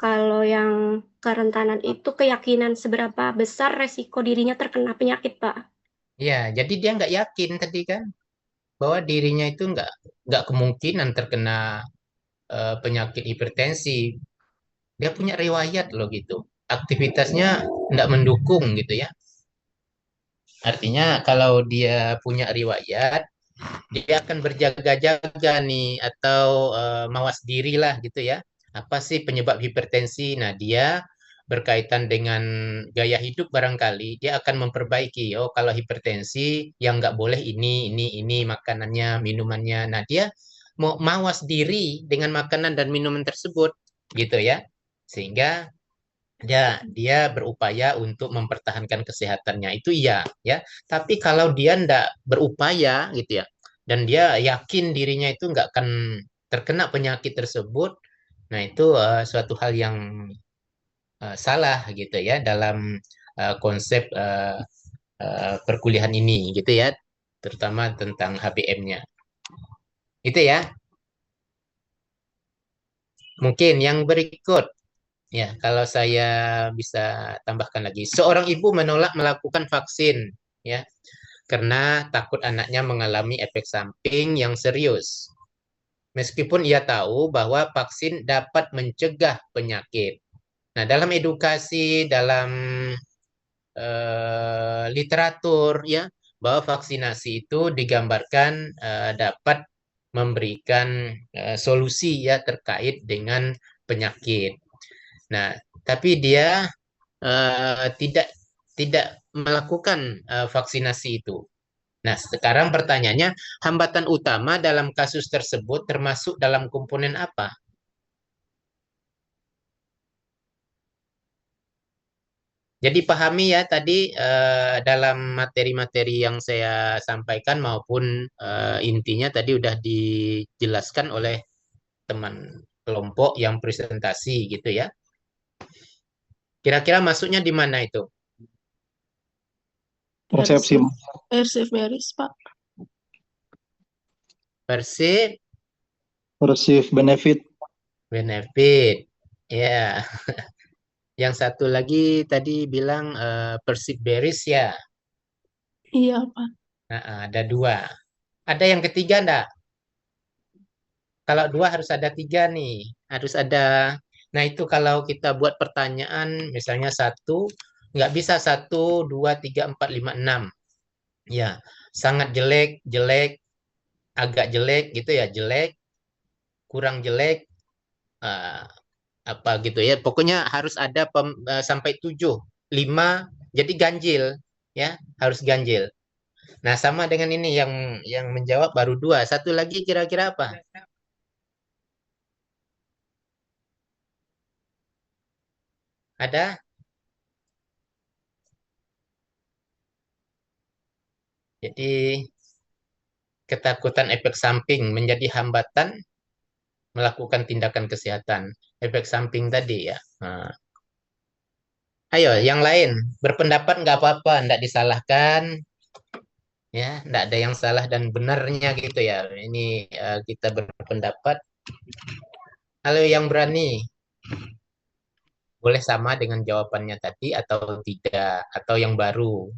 Kalau yang kerentanan itu keyakinan seberapa besar resiko dirinya terkena penyakit, Pak. Ya, jadi dia nggak yakin tadi kan bahwa dirinya itu nggak kemungkinan terkena penyakit hipertensi. Dia punya riwayat loh gitu. Aktivitasnya nggak mendukung gitu ya. Artinya kalau dia punya riwayat, dia akan berjaga-jaga nih atau mawas diri lah gitu ya. Apa sih penyebab hipertensi? Nah, dia berkaitan dengan gaya hidup barangkali dia akan memperbaiki. Oh, kalau hipertensi yang nggak boleh ini makanannya, minumannya. Nah, dia mau mawas diri dengan makanan dan minuman tersebut gitu ya. Sehingga dia berupaya untuk mempertahankan kesehatannya itu iya ya. Tapi kalau dia ndak berupaya gitu ya dan dia yakin dirinya itu nggak akan terkena penyakit tersebut, nah itu suatu hal yang salah gitu ya dalam konsep perkuliahan ini gitu ya, terutama tentang HBM-nya. Itu ya. Mungkin yang berikut. Ya, kalau saya bisa tambahkan lagi, seorang ibu menolak melakukan vaksin, ya, karena takut anaknya mengalami efek samping yang serius. Meskipun ia tahu bahwa vaksin dapat mencegah penyakit. Nah, dalam edukasi, dalam literatur, ya, bahwa vaksinasi itu digambarkan dapat memberikan solusi ya terkait dengan penyakit. Nah, tapi dia tidak tidak melakukan vaksinasi itu. Nah, sekarang pertanyaannya, hambatan utama dalam kasus tersebut termasuk dalam komponen apa? Jadi pahami ya tadi dalam materi-materi yang saya sampaikan maupun intinya tadi udah dijelaskan oleh teman kelompok yang presentasi gitu ya. Kira-kira masuknya di mana itu? Persif Meris, Pak. Persif benefit. Ya. Yang satu lagi tadi bilang Persib Beris ya. Iya, Pak. Nah, ada dua. Ada yang ketiga enggak? Kalau dua harus ada tiga nih. Harus ada. Nah, itu kalau kita buat pertanyaan, misalnya satu, nggak bisa satu, dua, tiga, empat, lima, enam. Ya, sangat jelek, jelek, agak jelek gitu ya, jelek, kurang jelek, apa gitu ya. Pokoknya harus ada sampai 7, 5 jadi ganjil ya, harus ganjil. Nah, sama dengan ini yang menjawab baru 2. Satu lagi kira-kira apa? Ada? Jadi ketakutan efek samping menjadi hambatan melakukan tindakan kesehatan. Efek samping tadi ya. Nah, ayo, yang lain berpendapat nggak apa-apa, nggak disalahkan, ya, nggak ada yang salah dan benarnya gitu ya. Ini kita berpendapat. Halo, yang berani, boleh sama dengan jawabannya tadi atau tidak, atau yang baru.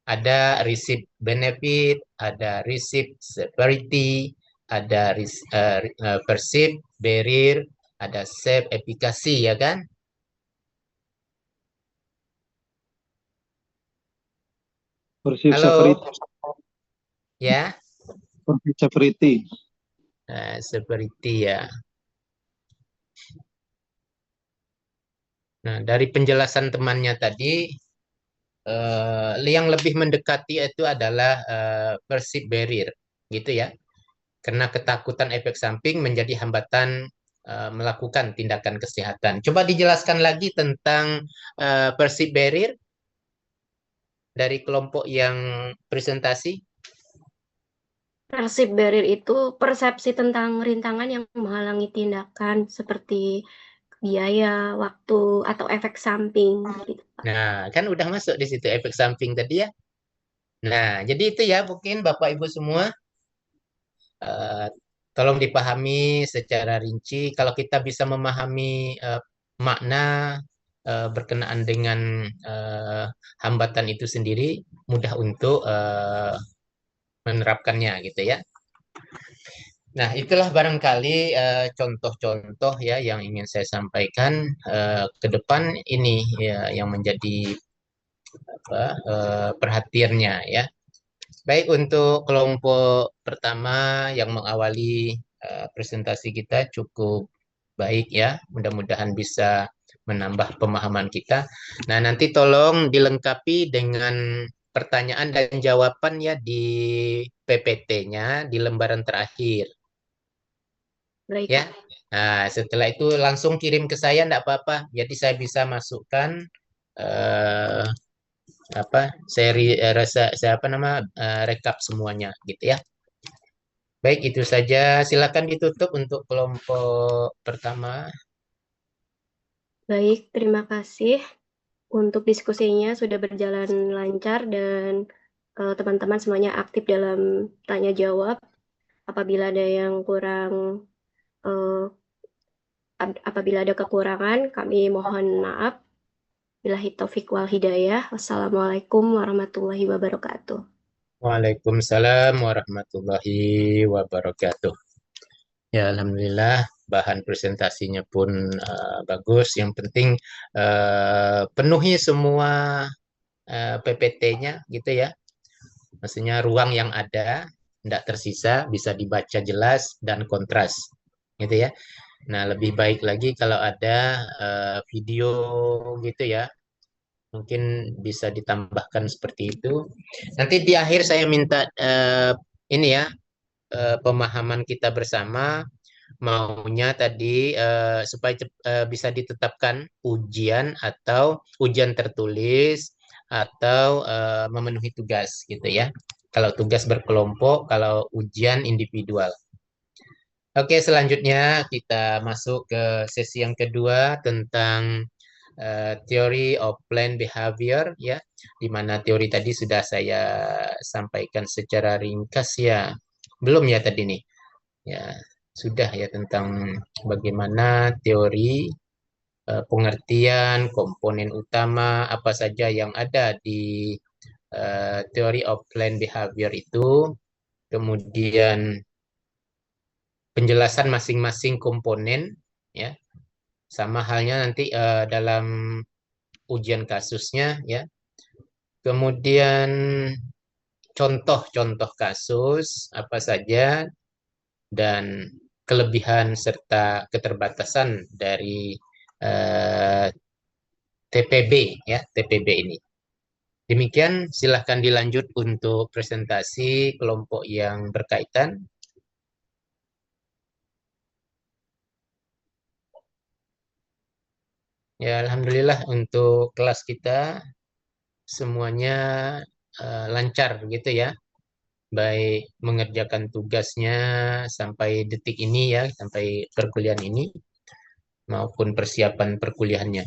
Ada receive benefit, ada receive severity, ada perceive barrier, ada save efficacy ya kan? Perceive Halo, severity. ya, Perceive severity. severity ya. Nah, dari penjelasan temannya tadi, yang lebih mendekati itu adalah perceived barrier, gitu ya. Karena ketakutan efek samping menjadi hambatan melakukan tindakan kesehatan. Coba dijelaskan lagi tentang perceived barrier dari kelompok yang presentasi. Perceived barrier itu persepsi tentang rintangan yang menghalangi tindakan seperti biaya, waktu, atau efek samping gitu, Pak. Nah, kan udah masuk di situ efek samping tadi ya. Nah, jadi itu ya mungkin Bapak Ibu semua, eh, tolong dipahami secara rinci. Kalau kita bisa memahami makna berkenaan dengan eh, hambatan itu sendiri, mudah untuk menerapkannya gitu ya. Nah, itulah barangkali contoh-contoh ya yang ingin saya sampaikan ke depan ini ya yang menjadi apa, perhatiannya ya. Baik untuk kelompok pertama yang mengawali presentasi kita cukup baik ya. Mudah-mudahan bisa menambah pemahaman kita. Nah, nanti tolong dilengkapi dengan pertanyaan dan jawaban ya di PPT-nya di lembaran terakhir Baik, ya. Pak. Nah, setelah itu langsung kirim ke saya enggak apa-apa. Jadi saya bisa masukkan eh, apa saya apa nama rekap semuanya gitu ya. Baik, itu saja. Silakan ditutup untuk kelompok pertama. Baik, terima kasih untuk diskusinya sudah berjalan lancar dan teman-teman semuanya aktif dalam tanya jawab. Apabila ada yang kurang, eh, apabila ada kekurangan, kami mohon maaf. Billahi taufik wal hidayah. Wassalamualaikum warahmatullahi wabarakatuh. Waalaikumsalam warahmatullahi wabarakatuh. Ya, alhamdulillah bahan presentasinya pun bagus. Yang penting penuhi semua PPT-nya gitu ya. Maksudnya ruang yang ada tidak tersisa, bisa dibaca jelas dan kontras gitu ya. Nah, lebih baik lagi kalau ada video gitu ya. Mungkin bisa ditambahkan seperti itu. Nanti di akhir saya minta ini ya, pemahaman kita bersama, maunya tadi supaya bisa ditetapkan ujian atau ujian tertulis atau memenuhi tugas gitu ya. Kalau tugas berkelompok, kalau ujian individual. Oke, selanjutnya kita masuk ke sesi yang kedua tentang Theory of Planned Behavior ya, di mana teori tadi sudah saya sampaikan secara ringkas ya. Belum ya tadi nih. Ya, sudah ya tentang bagaimana teori pengertian komponen utama apa saja yang ada di Theory of Planned Behavior itu, kemudian penjelasan masing-masing komponen ya. Sama halnya nanti dalam ujian kasusnya ya. Kemudian contoh-contoh kasus apa saja dan kelebihan serta keterbatasan dari eh, TPB ya, TPB ini. Demikian, silahkan dilanjut untuk presentasi kelompok yang berkaitan. Ya, alhamdulillah untuk kelas kita semuanya lancar gitu ya. Baik mengerjakan tugasnya sampai detik ini ya, sampai perkuliahan ini maupun persiapan perkuliahannya.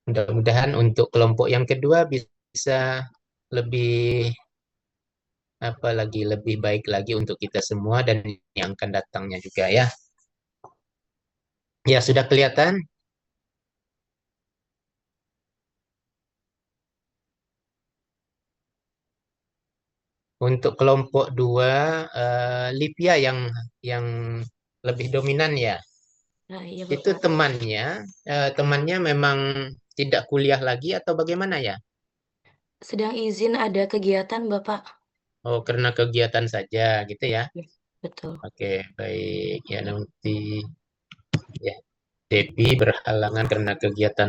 Mudah-mudahan untuk kelompok yang kedua bisa lebih lebih baik lagi untuk kita semua dan yang akan datangnya juga ya. Ya, sudah kelihatan. Untuk kelompok dua, Lipia yang lebih dominan ya. Nah, iya Itu Bapak. temannya memang tidak kuliah lagi atau bagaimana ya? Sedang izin ada kegiatan Bapak. Oh, karena kegiatan saja gitu ya. Ya, betul. Oke, baik. Ya, nanti ya, Debbie berhalangan karena kegiatan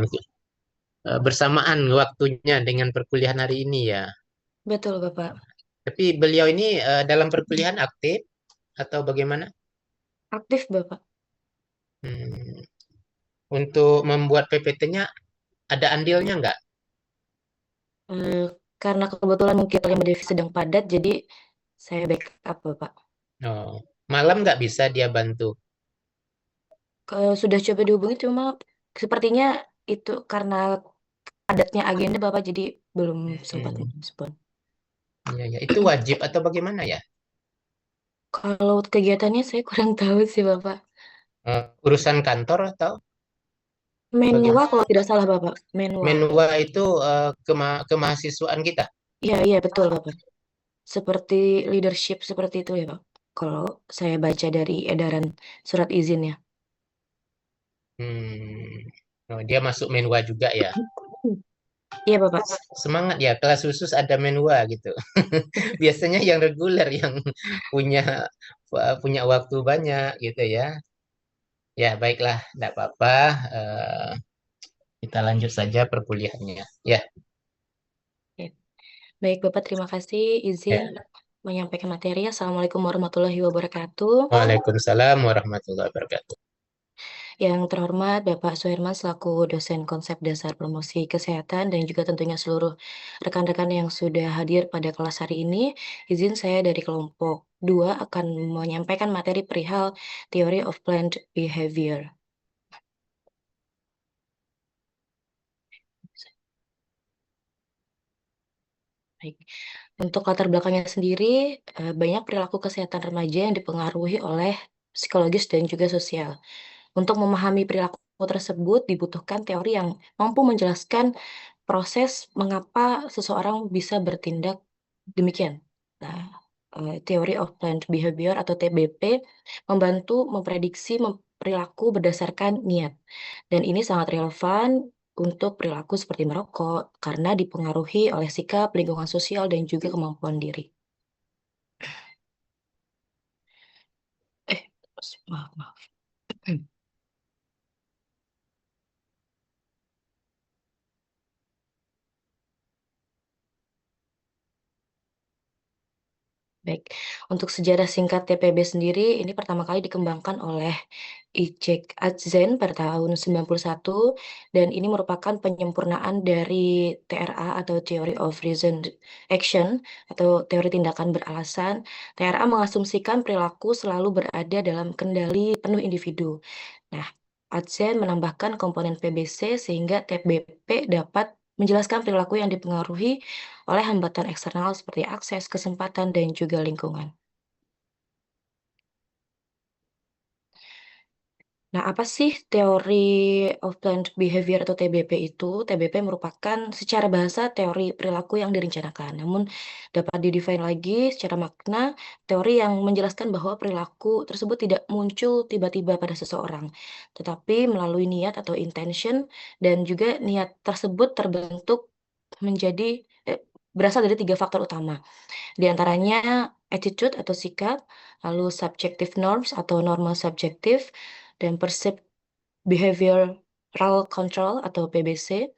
bersamaan waktunya dengan perkuliahan hari ini ya. Betul Bapak. Tapi beliau ini dalam perkuliahan aktif atau bagaimana? Aktif Bapak. Hmm, Untuk membuat PPT-nya ada andilnya nggak? Eh, karena kebetulan mungkin Lima Devi sedang padat, jadi saya backup Bapak. Oh, malam nggak bisa dia bantu. Sudah coba dihubungi cuma sepertinya itu karena padatnya agenda Bapak, jadi belum sempat Hmm, respon. iya, ya. Itu wajib atau bagaimana ya? Kalau kegiatannya saya kurang tahu sih Bapak. Urusan kantor atau Menwa bagaimana? kalau tidak salah Bapak, Menwa. Menwa itu kemahasiswaan kita. Iya, iya betul Bapak. Seperti leadership seperti itu ya Pak. Kalau saya baca dari edaran surat izinnya. Hmm, oh, dia masuk Menwa juga ya. Iya Bapak. Semangat ya, kelas khusus ada Menwa gitu. Biasanya yang reguler yang punya punya waktu banyak gitu ya. Ya, baiklah, tidak apa-apa. Eh, kita lanjut saja perkuliahannya. Ya, Ya. Baik Bapak, terima kasih. Izin ya. menyampaikan materi. Assalamualaikum warahmatullahi wabarakatuh. Waalaikumsalam warahmatullahi wabarakatuh. Yang terhormat Bapak Suherman selaku dosen konsep dasar promosi kesehatan dan juga tentunya seluruh rekan-rekan yang sudah hadir pada kelas hari ini. Izin saya dari kelompok 2 akan menyampaikan materi perihal Theory of Planned Behavior. Baik. Untuk latar belakangnya sendiri, banyak perilaku kesehatan remaja yang dipengaruhi oleh psikologis dan juga sosial. Untuk memahami perilaku tersebut dibutuhkan teori yang mampu menjelaskan proses mengapa seseorang bisa bertindak demikian. Nah, Theory of Planned Behavior atau TBP membantu memprediksi perilaku berdasarkan niat. Dan ini sangat relevan untuk perilaku seperti merokok karena dipengaruhi oleh sikap, lingkungan sosial, dan juga kemampuan diri. Maaf, maaf. Baik, untuk sejarah singkat TPB sendiri, ini pertama kali dikembangkan oleh Icek Atzen pada tahun 91, dan ini merupakan penyempurnaan dari TRA atau Theory of Reasoned Action atau teori tindakan beralasan. TRA mengasumsikan perilaku selalu berada dalam kendali penuh individu. Nah, Atzen menambahkan komponen PBC sehingga TBP dapat menjelaskan perilaku yang dipengaruhi oleh hambatan eksternal seperti akses, kesempatan, dan juga lingkungan. Nah, apa sih teori of planned behavior atau TBP itu? TBP merupakan secara bahasa teori perilaku yang direncanakan. Namun dapat didefine lagi secara makna teori yang menjelaskan bahwa perilaku tersebut tidak muncul tiba-tiba pada seseorang, tetapi melalui niat atau intention dan juga niat tersebut terbentuk menjadi berasal dari 3 faktor utama. Di antaranya attitude atau sikap, lalu subjective norms atau norma subjektif, dan perceived behavioral control atau PBC.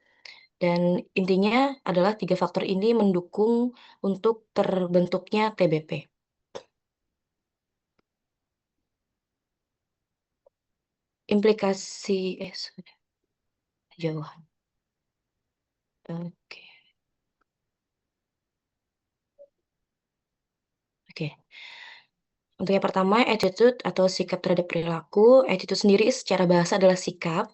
Dan intinya adalah 3 faktor ini mendukung untuk terbentuknya TBP. Implikasi sudah jauhan. Oke. Oke. Untuk yang pertama, attitude atau sikap terhadap perilaku. Attitude sendiri secara bahasa adalah sikap,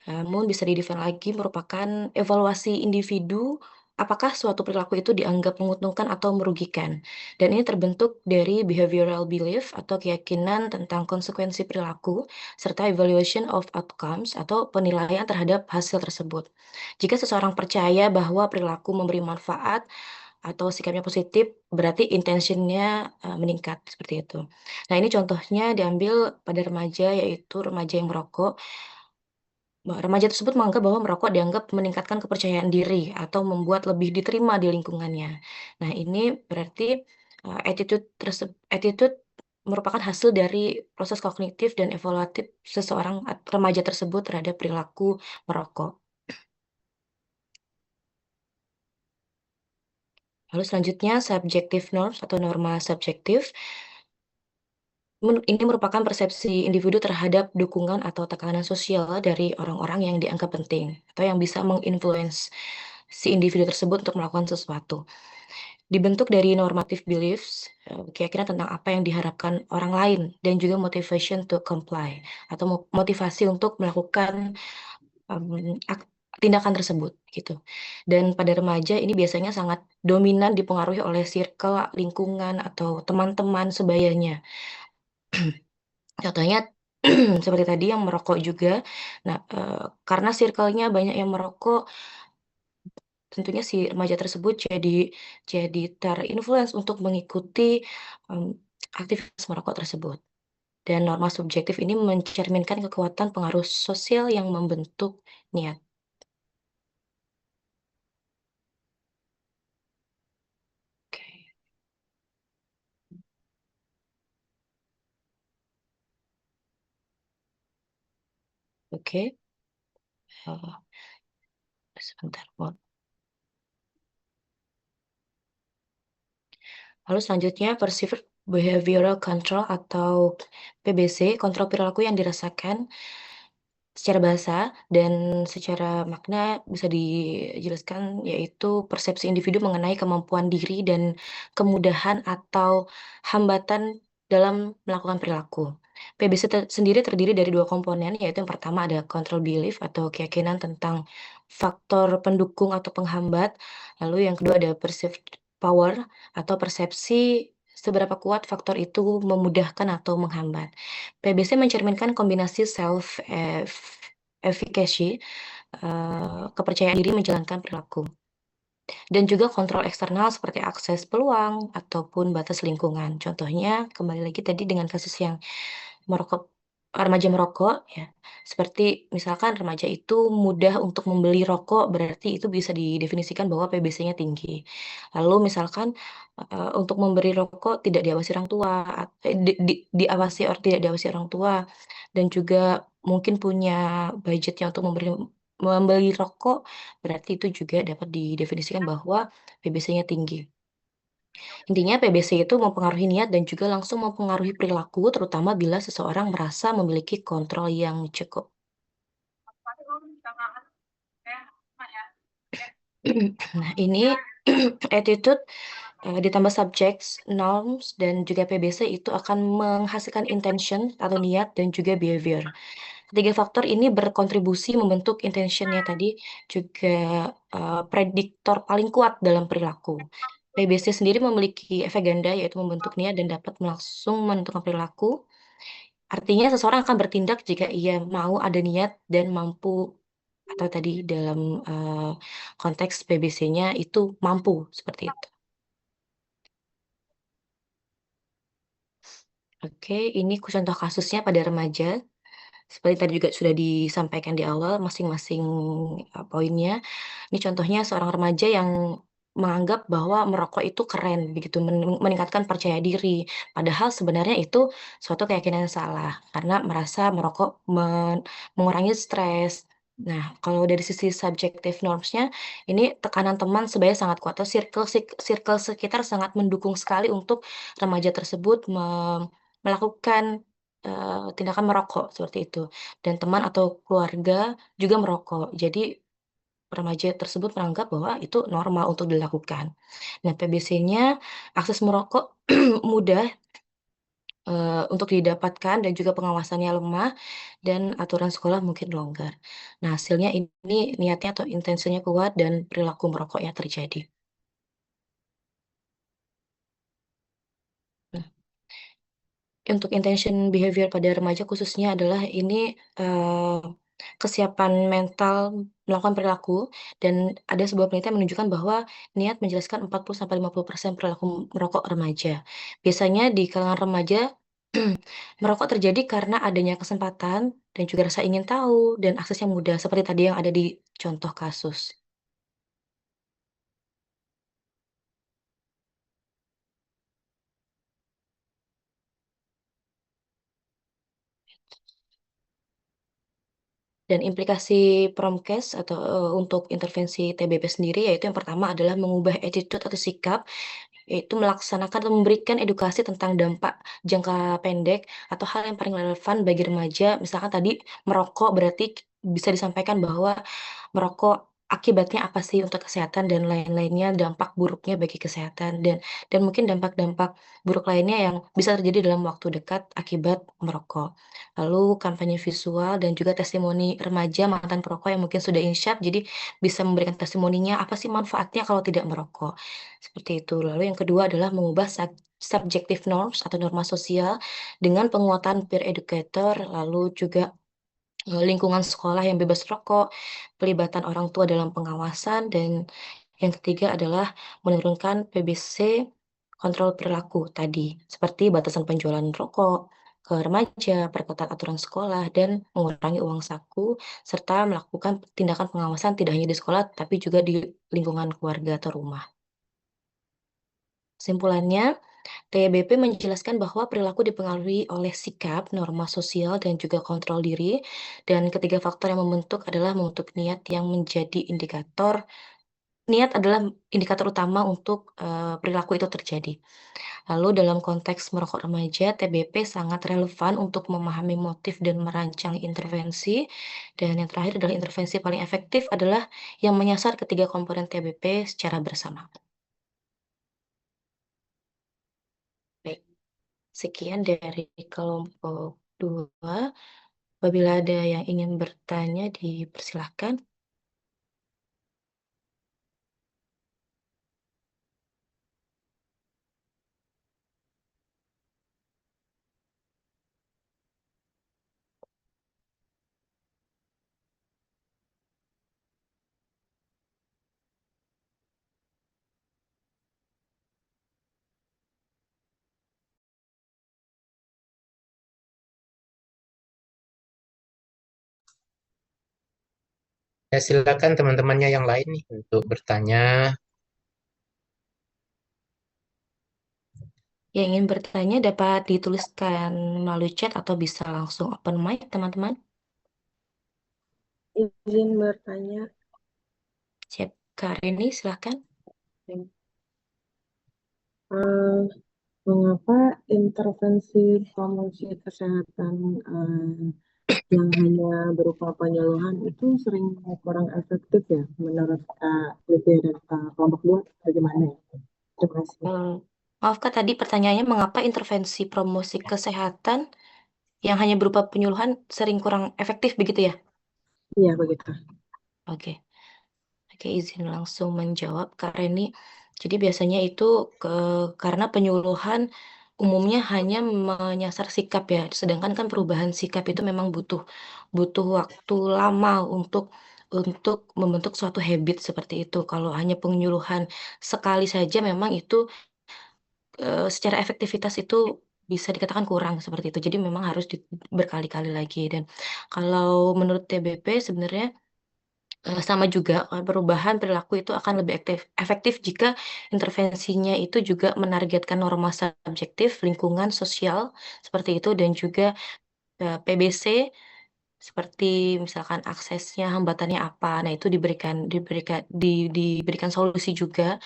namun bisa didefine lagi merupakan evaluasi individu apakah suatu perilaku itu dianggap menguntungkan atau merugikan. Dan ini terbentuk dari behavioral belief atau keyakinan tentang konsekuensi perilaku, serta evaluation of outcomes atau penilaian terhadap hasil tersebut. Jika seseorang percaya bahwa perilaku memberi manfaat atau sikapnya positif, berarti intentionnya meningkat, seperti itu. Nah, ini contohnya diambil pada remaja, yaitu remaja yang merokok. Remaja tersebut menganggap bahwa merokok dianggap meningkatkan kepercayaan diri atau membuat lebih diterima di lingkungannya. Nah, ini berarti attitude merupakan hasil dari proses kognitif dan evaluatif seseorang remaja tersebut terhadap perilaku merokok. Lalu selanjutnya subjective norms atau norma subjektif. Ini merupakan persepsi individu terhadap dukungan atau tekanan sosial dari orang-orang yang dianggap penting atau yang bisa menginfluence si individu tersebut untuk melakukan sesuatu. Dibentuk dari normative beliefs, keyakinan tentang apa yang diharapkan orang lain, dan juga motivation to comply atau motivasi untuk melakukan tindakan tersebut gitu. Dan pada remaja ini biasanya sangat dominan dipengaruhi oleh circle, lingkungan, atau teman-teman sebayanya. Contohnya seperti tadi yang merokok juga. Nah, karena circle-nya banyak yang merokok, tentunya si remaja tersebut jadi terinfluence untuk mengikuti aktivitas merokok tersebut. Dan norma subjektif ini mencerminkan kekuatan pengaruh sosial yang membentuk niat. Oke. Oke. Sebentar, Lalu selanjutnya perceived behavioral control atau PBC, kontrol perilaku yang dirasakan secara bahasa dan secara makna bisa dijelaskan yaitu persepsi individu mengenai kemampuan diri dan kemudahan atau hambatan dalam melakukan perilaku. PBC sendiri terdiri dari 2 komponen, yaitu yang pertama ada control belief atau keyakinan tentang faktor pendukung atau penghambat, lalu yang kedua ada perceived power atau persepsi seberapa kuat faktor itu memudahkan atau menghambat. PBC mencerminkan kombinasi efficacy, kepercayaan diri menjalankan perilaku, dan juga kontrol eksternal seperti akses peluang ataupun batas lingkungan. Contohnya, kembali lagi tadi dengan kasus yang remaja merokok, ya, seperti misalkan remaja itu mudah untuk membeli rokok, berarti itu bisa didefinisikan bahwa PBC-nya tinggi. Lalu misalkan untuk memberi rokok tidak diawasi orang tua, tidak diawasi orang tua, dan juga mungkin punya budgetnya untuk membeli rokok, berarti itu juga dapat didefinisikan bahwa PBC-nya tinggi. Intinya PBC itu mempengaruhi niat dan juga langsung mempengaruhi perilaku, terutama bila seseorang merasa memiliki kontrol yang cukup. Nah, ini attitude ditambah subjects, norms, dan juga PBC itu akan menghasilkan intention atau niat dan juga behavior. Ketiga faktor ini berkontribusi membentuk intentionnya tadi, juga prediktor paling kuat dalam perilaku. PBC sendiri memiliki efek ganda, yaitu membentuk niat dan dapat langsung menentukan perilaku. Artinya seseorang akan bertindak jika ia mau ada niat dan mampu, atau tadi dalam konteks PBC-nya itu mampu, seperti itu. Oke, ini contoh kasusnya pada remaja. Seperti tadi juga sudah disampaikan di awal masing-masing poinnya. Ini contohnya seorang remaja yang menganggap bahwa merokok itu keren, begitu meningkatkan percaya diri. Padahal sebenarnya itu suatu keyakinan yang salah, karena merasa merokok mengurangi stres. Nah, kalau dari sisi subjective norms-nya, ini tekanan teman sebenarnya sangat kuat, atau circle sekitar sangat mendukung sekali untuk remaja tersebut melakukan tindakan merokok seperti itu. Dan teman atau keluarga juga merokok. Jadi remaja tersebut menganggap bahwa itu normal untuk dilakukan. Nah, PBC-nya akses merokok mudah untuk didapatkan dan juga pengawasannya lemah dan aturan sekolah mungkin longgar. Nah, hasilnya ini niatnya atau intensinya kuat dan perilaku merokoknya terjadi. Nah, untuk intention behavior pada remaja khususnya adalah ini kesiapan mental melakukan perilaku, dan ada sebuah penelitian menunjukkan bahwa niat menjelaskan 40-50% perilaku merokok remaja. Biasanya di kalangan remaja merokok terjadi karena adanya kesempatan dan juga rasa ingin tahu dan akses yang mudah seperti tadi yang ada di contoh kasus. Dan implikasi Promkes atau untuk intervensi TBP sendiri, yaitu yang pertama adalah mengubah attitude atau sikap, yaitu melaksanakan atau memberikan edukasi tentang dampak jangka pendek atau hal yang paling relevan bagi remaja. Misalkan tadi merokok, berarti bisa disampaikan bahwa merokok akibatnya apa sih untuk kesehatan dan lain-lainnya, dampak buruknya bagi kesehatan, dan mungkin dampak-dampak buruk lainnya yang bisa terjadi dalam waktu dekat akibat merokok. Lalu kampanye visual dan juga testimoni remaja mantan perokok yang mungkin sudah insyaf, jadi bisa memberikan testimoninya, apa sih manfaatnya kalau tidak merokok, seperti itu. Lalu yang kedua adalah mengubah subjective norms atau norma sosial dengan penguatan peer educator, lalu juga lingkungan sekolah yang bebas rokok, pelibatan orang tua dalam pengawasan, dan yang ketiga adalah menurunkan PBC kontrol perilaku tadi, seperti batasan penjualan rokok ke remaja, perketat aturan sekolah, dan mengurangi uang saku, serta melakukan tindakan pengawasan tidak hanya di sekolah, tapi juga di lingkungan keluarga atau rumah. Kesimpulannya, TBP menjelaskan bahwa perilaku dipengaruhi oleh sikap, norma sosial, dan juga kontrol diri, dan ketiga faktor yang membentuk niat yang menjadi indikator. Niat adalah indikator utama untuk perilaku itu terjadi. Lalu dalam konteks merokok remaja, TBP sangat relevan untuk memahami motif dan merancang intervensi. Dan yang terakhir adalah intervensi paling efektif adalah yang menyasar ketiga komponen TBP secara bersama. Baik. Sekian dari kelompok 2. Apabila ada yang ingin bertanya, dipersilahkan. Ya, silakan teman-temannya yang lain nih untuk bertanya. Yang ingin bertanya dapat dituliskan melalui chat atau bisa langsung open mic, teman-teman. Izin bertanya. Siap, Kak Reni, silahkan. Mengapa intervensi promosi kesehatan yang hanya berupa penyuluhan itu sering kurang efektif ya menurut Kak Livia dan Kak kelompok 2 bagaimana ya? Terima kasih. Maaf Kak, tadi pertanyaannya mengapa intervensi promosi kesehatan yang hanya berupa penyuluhan sering kurang efektif begitu ya? Iya begitu. Oke. Oke, izin langsung menjawab Kak Reni. Jadi biasanya itu karena penyuluhan umumnya hanya menyasar sikap ya, sedangkan kan perubahan sikap itu memang butuh waktu lama untuk membentuk suatu habit seperti itu. Kalau hanya penyuluhan sekali saja memang itu secara efektivitas itu bisa dikatakan kurang seperti itu. Jadi memang harus berkali-kali lagi. Dan kalau menurut TBP sebenarnya Sama juga perubahan perilaku itu akan lebih efektif jika intervensinya itu juga menargetkan norma subjektif lingkungan sosial seperti itu dan juga PBC seperti misalkan aksesnya hambatannya apa. Nah, itu diberikan solusi juga.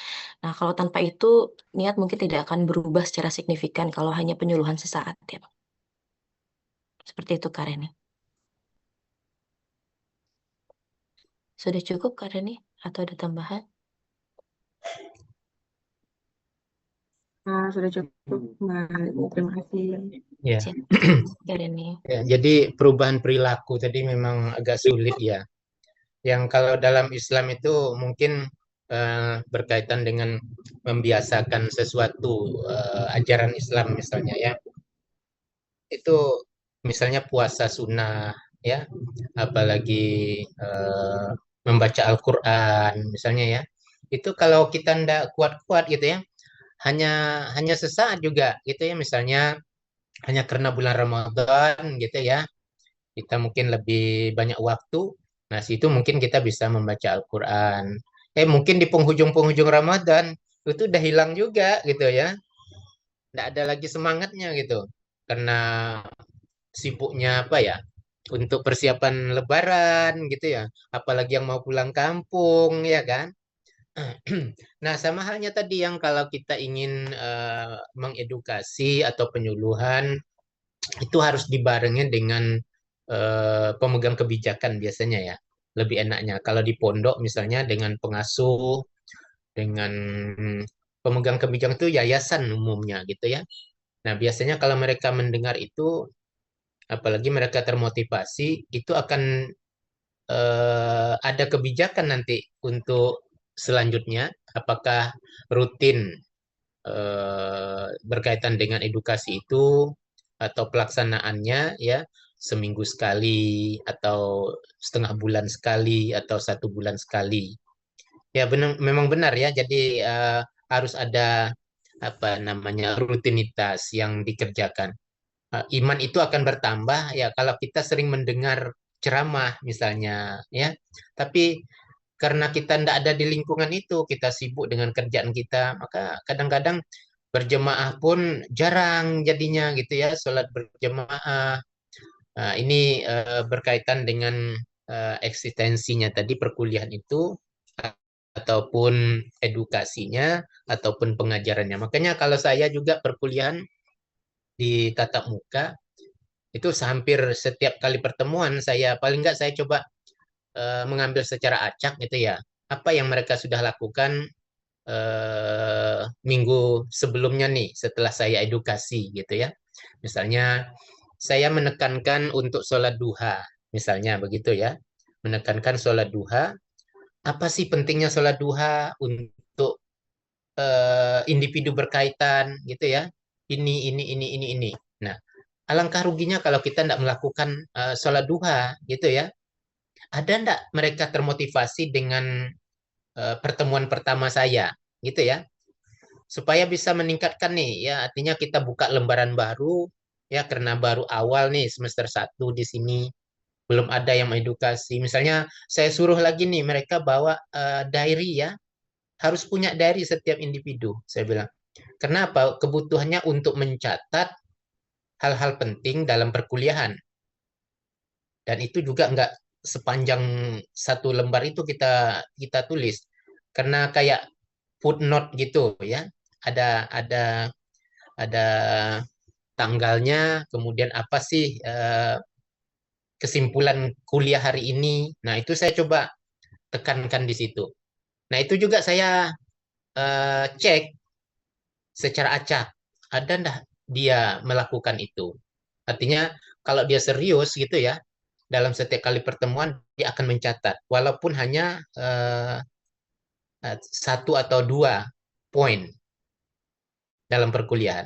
Nah, kalau tanpa itu niat mungkin tidak akan berubah secara signifikan kalau hanya penyuluhan sesaat ya, Pak. Seperti itu Kak Reni. Sudah cukup Kak Reni atau ada tambahan? Sudah cukup, Mbak. Terima kasih. Ya. Siap, Kak Reni. Ya, jadi perubahan perilaku tadi memang agak sulit ya. Yang kalau dalam Islam itu mungkin berkaitan dengan membiasakan sesuatu ajaran Islam misalnya ya. Itu misalnya puasa sunnah ya, apalagi membaca Al-Quran misalnya ya. Itu kalau kita ndak kuat-kuat gitu ya, hanya hanya sesaat juga gitu ya, misalnya hanya karena bulan Ramadan gitu ya, kita mungkin lebih banyak waktu. Nah, situ mungkin kita bisa membaca Al-Quran. Mungkin di penghujung-penghujung Ramadan itu udah hilang juga gitu ya. Nggak ada lagi semangatnya gitu. Karena sibuknya apa ya? Untuk persiapan Lebaran gitu ya. Apalagi yang mau pulang kampung ya kan. Nah, sama halnya tadi yang kalau kita ingin mengedukasi atau penyuluhan itu harus dibarengin dengan pemegang kebijakan biasanya ya. Lebih enaknya kalau di pondok misalnya dengan pengasuh, dengan pemegang kebijakan itu yayasan umumnya gitu ya. Nah, biasanya kalau mereka mendengar itu, apalagi mereka termotivasi, itu akan ada kebijakan nanti untuk selanjutnya, apakah rutin berkaitan dengan edukasi itu atau pelaksanaannya ya seminggu sekali atau setengah bulan sekali atau 1 bulan sekali. Ya benar, memang benar ya. Jadi harus ada apa namanya rutinitas yang dikerjakan. Iman itu akan bertambah ya kalau kita sering mendengar ceramah misalnya ya. Tapi karena kita tidak ada di lingkungan itu, kita sibuk dengan kerjaan kita, maka kadang-kadang berjemaah pun jarang jadinya gitu ya, sholat berjemaah. Nah, ini berkaitan dengan eksistensinya tadi perkuliahan itu, ataupun edukasinya, ataupun pengajarannya. Makanya kalau saya juga perkuliahan di tatap muka, itu hampir setiap kali pertemuan saya, paling nggak saya coba mengambil secara acak gitu ya, apa yang mereka sudah lakukan minggu sebelumnya nih setelah saya edukasi gitu ya. Misalnya saya menekankan untuk sholat duha, misalnya begitu ya. Menekankan sholat duha, apa sih pentingnya sholat duha untuk individu berkaitan gitu ya. Ini. Nah, alangkah ruginya kalau kita tidak melakukan sholat duha gitu ya. Ada enggak mereka termotivasi dengan pertemuan pertama saya gitu ya, supaya bisa meningkatkan nih ya, artinya kita buka lembaran baru ya, karena baru awal nih semester 1 di sini belum ada yang edukasi. Misalnya saya suruh lagi nih mereka bawa diary ya, harus punya diary setiap individu, saya bilang. Kenapa? Kebutuhannya untuk mencatat hal-hal penting dalam perkuliahan, dan itu juga enggak sepanjang 1 lembar itu kita tulis, karena kayak footnote gitu ya, ada tanggalnya, kemudian apa sih kesimpulan kuliah hari ini. Nah, itu saya coba tekankan di situ. Nah, itu juga saya cek secara acak, ada ndak dia melakukan itu. Artinya kalau dia serius gitu ya, dalam setiap kali pertemuan dia akan mencatat, walaupun hanya 1 atau 2 poin dalam perkuliahan.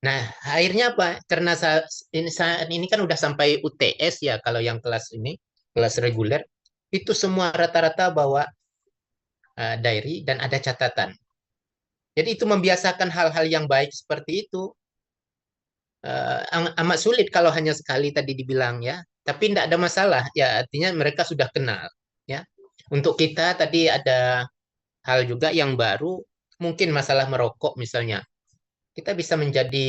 Nah, akhirnya apa? Karena saat ini kan udah sampai UTS ya, kalau yang kelas ini, kelas reguler, itu semua rata-rata bawa diary dan ada catatan. Jadi itu membiasakan hal-hal yang baik seperti itu. Amat sulit kalau hanya sekali tadi dibilang ya, tapi tidak ada masalah ya, artinya mereka sudah kenal ya. Untuk kita tadi ada hal juga yang baru, mungkin masalah merokok misalnya. Kita bisa menjadi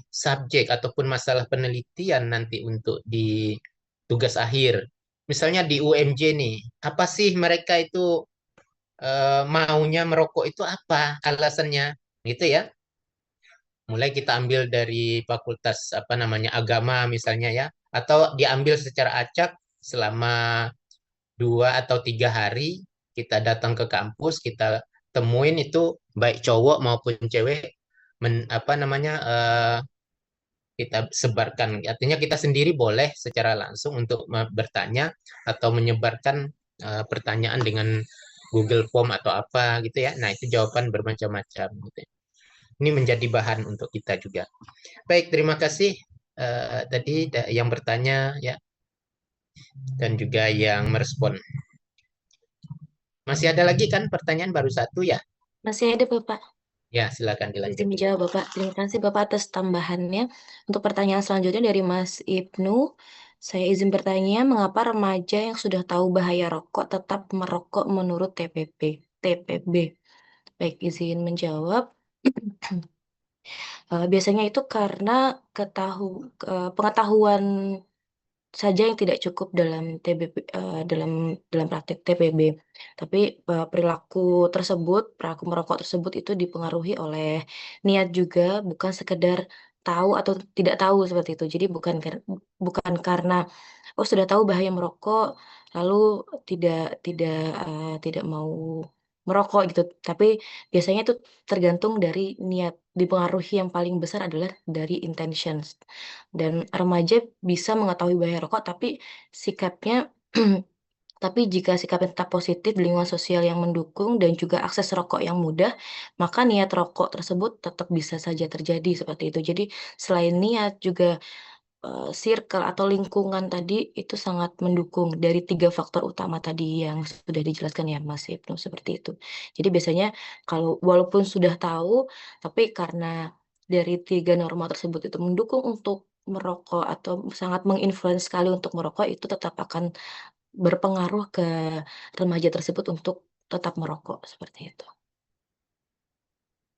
subjek ataupun masalah penelitian nanti untuk di tugas akhir. Misalnya di UMJ nih, apa sih mereka itu maunya merokok itu apa alasannya? Gitu ya. Mulai kita ambil dari fakultas apa namanya agama misalnya ya, atau diambil secara acak selama 2 atau 3 hari kita datang ke kampus, kita temuin itu baik cowok maupun cewek apa namanya kita sebarkan. Artinya kita sendiri boleh secara langsung untuk bertanya atau menyebarkan pertanyaan dengan Google Form atau apa gitu ya. Nah, itu jawaban bermacam-macam gitu ya. Ini menjadi bahan untuk kita juga. Baik, terima kasih tadi yang bertanya ya dan juga yang merespon. Masih ada lagi kan pertanyaan baru satu ya? Masih ada Bapak. Ya, silakan Izin dilanjutkan. menjawab Bapak. Terima kasih Bapak atas tambahannya. Untuk pertanyaan selanjutnya dari Mas Ibnu, saya izin bertanya, mengapa remaja yang sudah tahu bahaya rokok tetap merokok menurut TPB? Baik, izin menjawab. Biasanya itu karena pengetahuan saja yang tidak cukup dalam dalam praktik TPB. Tapi perilaku merokok tersebut itu dipengaruhi oleh niat juga, bukan sekedar tahu atau tidak tahu seperti itu. Jadi bukan karena sudah tahu bahaya merokok lalu tidak tidak tidak mau merokok gitu. Tapi biasanya itu tergantung dari niat. Dipengaruhi yang paling besar adalah dari intentions. Dan remaja bisa mengetahui bahaya rokok, tapi sikapnya tapi jika sikapnya tetap positif di lingkungan sosial yang mendukung dan juga akses rokok yang mudah, maka niat rokok tersebut tetap bisa saja terjadi seperti itu. Jadi selain niat juga circle atau lingkungan tadi itu sangat mendukung dari 3 faktor utama tadi yang sudah dijelaskan ya Mas Ibnu, seperti itu. Jadi biasanya kalau walaupun sudah tahu, tapi karena dari 3 norma tersebut itu mendukung untuk merokok atau sangat menginfluence sekali untuk merokok, itu tetap akan berpengaruh ke remaja tersebut untuk tetap merokok, seperti itu.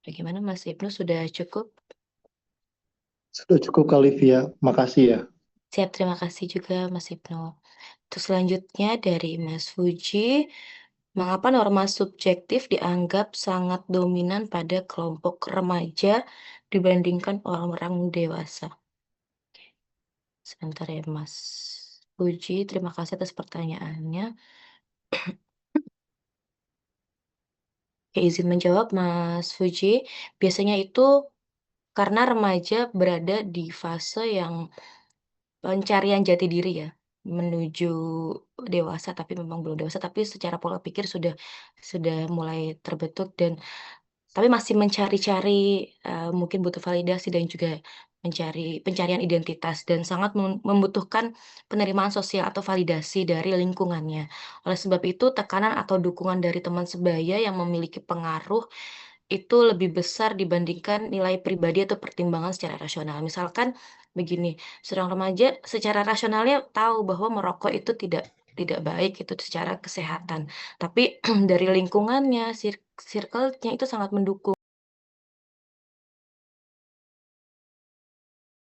Bagaimana Mas Ibnu, sudah cukup? Sudah cukup kali Via, makasih ya. Siap, terima kasih juga Mas Ibnu. Terus selanjutnya dari Mas Fuji, mengapa norma subjektif dianggap sangat dominan pada kelompok remaja dibandingkan orang-orang dewasa? Sebentar ya Mas Fuji, terima kasih atas pertanyaannya. Oke, izin menjawab Mas Fuji, biasanya itu karena remaja berada di fase yang pencarian jati diri ya, menuju dewasa tapi memang belum dewasa, tapi secara pola pikir sudah mulai terbentuk dan tapi masih mencari-cari, mungkin butuh validasi dan juga pencarian identitas dan sangat membutuhkan penerimaan sosial atau validasi dari lingkungannya. Oleh sebab itu, tekanan atau dukungan dari teman sebaya yang memiliki pengaruh itu lebih besar dibandingkan nilai pribadi atau pertimbangan secara rasional. Misalkan begini, seorang remaja secara rasionalnya tahu bahwa merokok itu tidak baik itu secara kesehatan, tapi dari lingkungannya, circle-nya itu sangat mendukung.